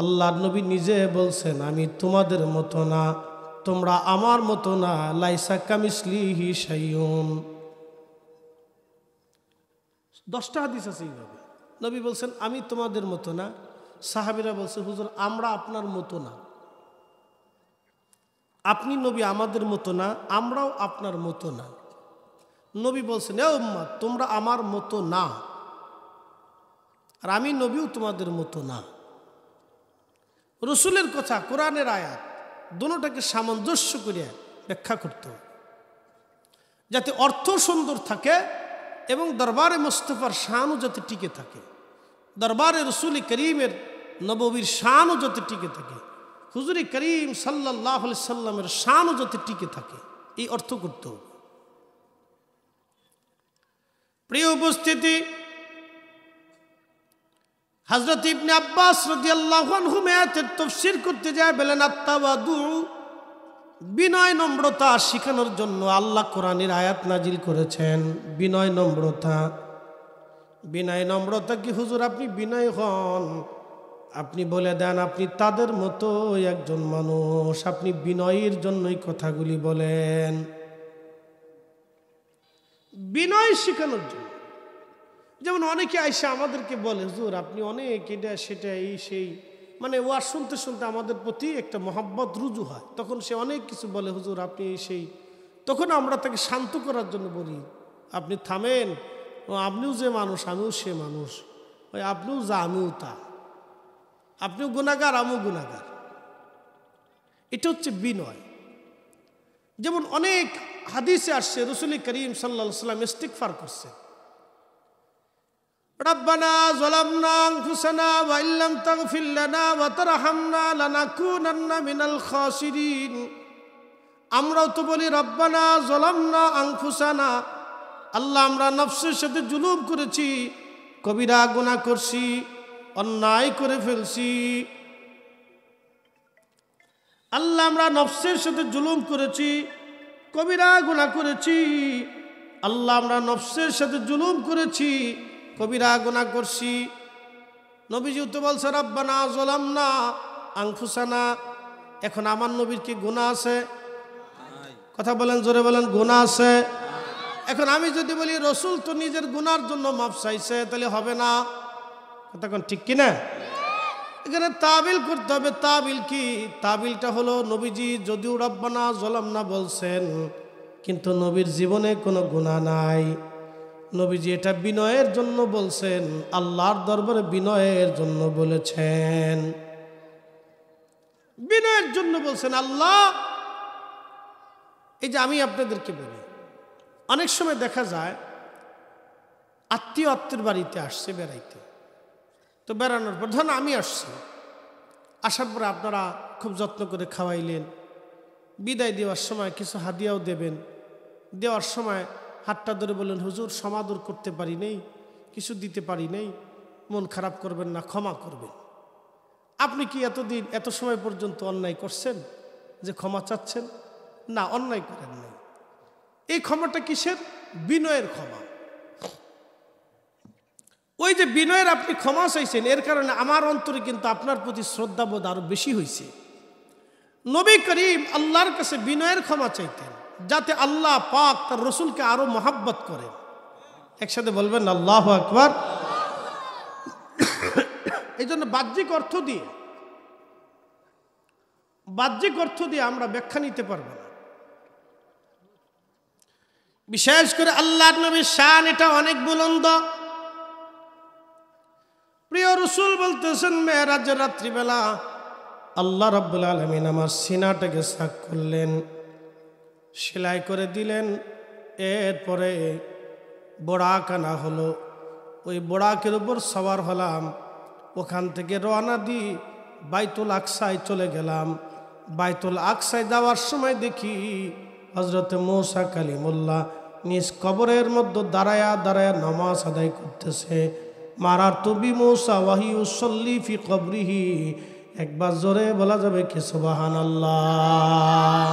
আল্লাহর নবী নিজে বলছেন, আমি তোমাদের মতো না, তোমরা আমার মতো না, লাইসা কামিসলিহি শাইউন। 10টা হাদিস আছে এইভাবে। নবী বলছেন আমি তোমাদের মতো না, সাহাবীরা বলছে হুজুর আমরা আপনার মতো না। আপনি নবী আমাদের মতো না, আমরাও আপনার মতো না। নবী বলছেন এ উম্মত তোমরা আমার মতো না, আর আমি নবীও তোমাদের মতো না। রসুলের কথা, কোরআনের আয়াত, দুটোটাকে সামঞ্জস্য করে ব্যাখ্যা করতে হবে, যাতে অর্থ সুন্দর থাকে এবং দরবারে মুস্তাফার শানও যাতে টিকে থাকে, দরবারে রসুল করিমের নববীর শানও যাতে টিকে থাকে, হুজুরে করিম সাল্লাল্লাহু আলাইহি সাল্লামের শানও যাতে টিকে থাকে, এই অর্থ করতে হবে। প্রিয় উপস্থিতি, হযরত ইবনে আব্বাস রাদিয়াল্লাহু আনহু আয়াতের তাফসীর করতে যায় বলেন আত-তাওয়াদু, বিনয় নম্রতা শেখানোর জন্য আল্লাহ কোরআনের আয়াত নাজিল করেছেন। বিনয় নম্রতা, বিনয় নম্রতা কি হুজুর আপনি বিনয় হন, আপনি বলে দেন আপনি তাদের মতো একজন মানুষ, আপনি বিনয়ের জন্যই কথাগুলি বলেন, বিনয় শেখানোর জন্য। যেমন অনেকে আইসা আমাদেরকে বলে হুজুর আপনি অনেক এটা সেটা এই সেই, মানে ওয়াজ শুনতে শুনতে আমাদের প্রতি একটা মহব্বত রুজু হয়, তখন সে অনেক কিছু বলে হুজুর আপনি এই সেই। তখন আমরা তাকে শান্ত করার জন্য বলি আপনি থামেন, ও আপনিও যে মানুষ আমিও সে মানুষ, ওই আপনিও যা আমিও তা, আপনিও গুনাহগার আমিও গুনাহগার। এটা হচ্ছে বিনয়। যেমন অনেক হাদিসে আসছে রাসূল করিম সাল্লাল্লাহু আলাইহি ওয়াসাল্লাম ইস্তিগফার করছে, রব্বানা যালামনা আনফুসানা ওয়া ইল্লাম তাগফির লানা ওয়া তারহামনা লানাকুনান্না মিনাল খাসিরিন। আমরাও তো বলি রব্বানা যালামনা আনফুসানা, আল্লাহ আমরা নফসের সাথে জুলুম করেছি, কবিরা গুনাহ করছি, অন্যায় করে ফেলছি। আল্লাহ আমরা নফসের সাথে জুলুম করেছি, কবিরা গুনাহ করেছি। আল্লাহ আমরা নফসের সাথে জুলুম করেছি, কবিরা গুনাহ করছি। নবীজি তো বলছে রব্বানা যালামনা আনফুসানা। এখন আমার নবীর কি গুনাহ আছে? কথা বলেন, জোরে বলেন, গুনাহ আছে? এখন আমি যদি বলি রসুল তো নিজের গুনার জন্য মাফ চাইছে, তাহলে হবে না? কথা কোন ঠিক কিনা? এখানে তাবিল করতে হবে। তাবিল কি? তাবিলটা হলো নবীজি যদিও রব্বানা যালামনা বলছেন, কিন্তু নবীর জীবনে কোনো গুনাহ নাই। নবীজি এটা বিনয়ের জন্য বলছেন, আল্লাহর দরবারে বিনয়ের জন্য বলেছেন, বিনয়ের জন্য বলছেন। আল্লাহ, এই যে আমি আপনাদেরকে বলি, অনেক সময় দেখা যায় আত্মীয়ের বাড়িতে আসছে বেড়াইতে, তো বেড়ানোর পর ধরুন আমি আসছি, আসার পরে আপনারা খুব যত্ন করে খাওয়াইলেন, বিদায় দেওয়ার সময় কিছু হাদিয়াও দেবেন, দেওয়ার সময় হাতটা ধরে বললেন হুজুর সমাদর করতে পারি নেই, কিছু দিতে পারি নেই, মন খারাপ করবেন না, ক্ষমা করবেন। আপনি কি এতদিন এত সময় পর্যন্ত অন্যায় করছেন যে ক্ষমা চাচ্ছেন? না, অন্যায় করেন নাই। এই ক্ষমাটা কিসের? বিনয়ের ক্ষমা। ওই যে বিনয়ের আপনি ক্ষমা চাইছেন, এর কারণে আমার অন্তরে কিন্তু আপনার প্রতি শ্রদ্ধাবোধ আরো বেশি হয়েছে। নবী করিম আল্লাহর কাছে বিনয়ের ক্ষমা চাইতেন, যাতে আল্লাহ পাক তার রসুলকে আরো মহাব্বত করেন। একসাথে বলবেন আল্লাহু আকবার। এই জন্য বাহ্যিক অর্থ দিয়ে আমরা ব্যাখ্যা নিতে পারবো না। বিশেষ করে আল্লাহর নবীর শান এটা অনেক বুলন্দ। প্রিয় রসুল বলতেছেন মেরাজের রাত্রিবেলা আল্লাহ রাব্বুল আলামিন আমার সিনাটাকে সাক করলেন, সেলাই করে দিলেন। এরপরে বোরাক আনা হলো, ওই বোরাকের উপর সওয়ার হলাম, ওখান থেকে রওনা দি বাইতুল আকসায় চলে গেলাম। বাইতুল আকসায় যাওয়ার সময় দেখি হযরত মূসা কালিমুল্লাহ নিজ কবরের মধ্যে দাঁড়ায়া দাঁড়ায়া নামাজ আদায় করতেছে। মারারতু বিমূসা ওয়া হি ইউসাল্লি ফি কবরিহি। একবার জোরে বলা যাবে কি সুবহানাল্লাহ।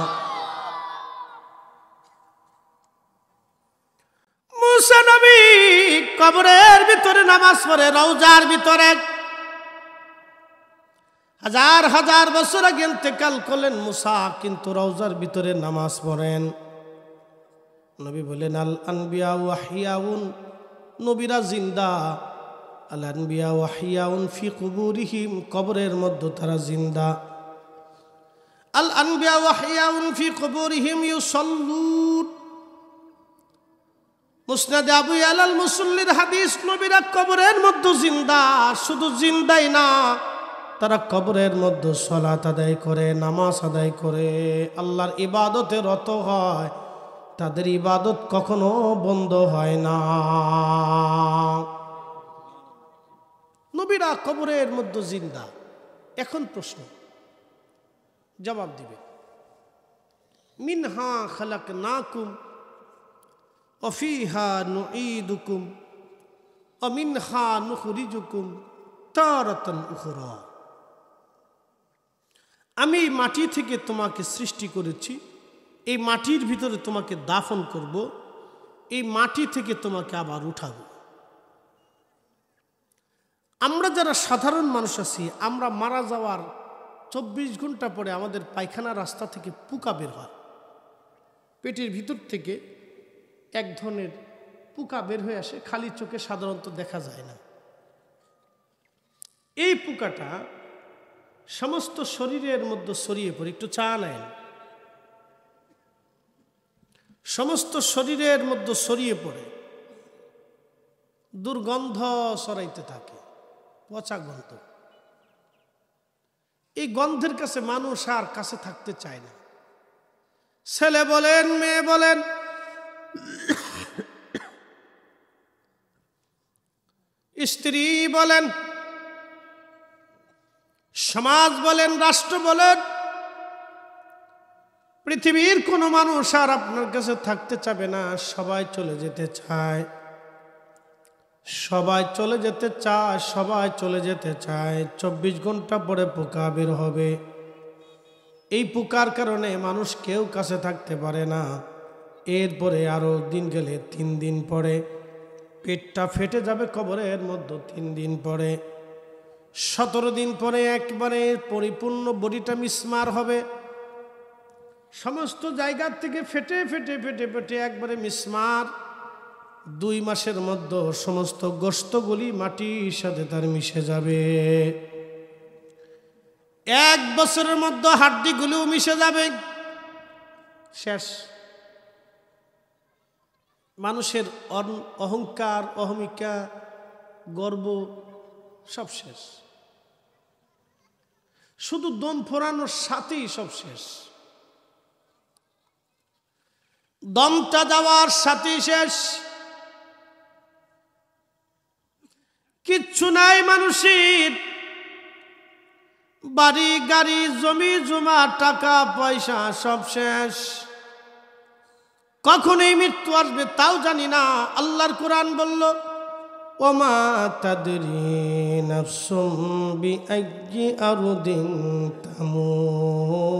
মূসা নবী কবরের ভিতরে নামাজ পড়ে, রওজার ভিতরে। হাজার হাজার বছর আগে ইন্তেকাল করলেন মূসা, কিন্তু রওজার ভিতরে নামাজ পড়েন। নবী বলেন আল আনবিয়া ওয়া হিয়াউন, নবীরা জিন্দা। আল আনবিয়া ওয়া হিয়াউন ফি কুবুরিহিম, কবরের মধ্যে তারা জিন্দা। আল আনবিয়া ওয়া হিয়াউন ফি কুবুরিহিম ইউসাল্লুন। মুসনাদে আবু ইয়ালা আল মুসাল্লির হাদিস, নবীরা কবরের মধ্যে জিন্দা। শুধু জিন্দাই না, তারা কবরের মধ্যে সালাত আদায় করে, নামাজ আদায় করে, আল্লাহর ইবাদতে রত হয়। তাদের ইবাদত কখনো বন্ধ হয় না। নবীরা কবরের মধ্যে জিন্দা। এখন প্রশ্ন, জবাব দিবে। মিনহা খালাকনাকুম ওয়া ফিহা নুঈদুকুম ওয়া মিনহা নুখরিজুকুম তারাতান উখরা। আমি মাটি থেকে তোমাকে সৃষ্টি করেছি, এই মাটির ভিতরে তোমাকে দাফন করব, এই মাটি থেকে তোমাকে আবার উঠাবো। আমরা যারা সাধারণ মানুষ আছি, আমরা মারা যাওয়ার 24 ঘন্টা পরে আমাদের পায়খানা রাস্তা থেকে পোকা বের হয়। পেটের ভিতর থেকে এক ধরনের পোকা বের হয়ে আসে, খালি চোখে সাধারণত দেখা যায় না। এই পোকাটা সমস্ত শরীরের মধ্যে ছড়িয়ে পড়ে। একটু চা নেন। সমস্ত শরীরের মধ্যে ছড়িয়ে পড়ে, দুর্গন্ধ ছড়াইতে থাকে, পচা গন্ধ। এই গন্ধের কাছে মানুষ আর কাছে থাকতে চায় না। ছেলে বলেন, মেয়ে বলেন, স্ত্রী বলেন, সমাজ বলেন, রাষ্ট্র বলেন, পৃথিবীর কোনো মানুষ আর আপনার কাছে থাকতে চাবে না। সবাই চলে যেতে চায়, সবাই চলে যেতে চায়, সবাই চলে যেতে চায়। 24 ঘন্টা পরে পোকা বের হবে। এই পোকার কারণে মানুষ কেউ কাছে থাকতে পারে না। এরপরে আরো দিন গেলে 3 দিন পরে পেটটা ফেটে যাবে কবরের মধ্যে। 3 দিন পরে 17 দিন পরে একবারে পরিপূর্ণ বডিটা মিসমার হবে। সমস্ত জায়গা থেকে ফেটে ফেটে ফেটে ফেটে একবারে মিসমার। 2 মাসের মধ্যে সমস্ত গোশতগুলি মাটির সাথে তার মিশে যাবে। 1 বছরের মধ্যে হাড্ডিগুলিও মিশে যাবে। শেষ। মানুষের অহংকার, অহমিকা, গর্ব সব শেষ। শুধু দম ফোরানোর সাথেই সব শেষ। দমটা যাওয়ার সাথেই শেষ। কিচ্ছু নাই মানুষের। বাড়ি গাড়ি জমি জমা টাকা পয়সা সব শেষ। কখন এই মৃত্যু আসবে তাও জানি না। আল্লাহর কোরআন বলল, ওমা তাদরি নাফসুম বিআইয়ি আরদিন তামুত।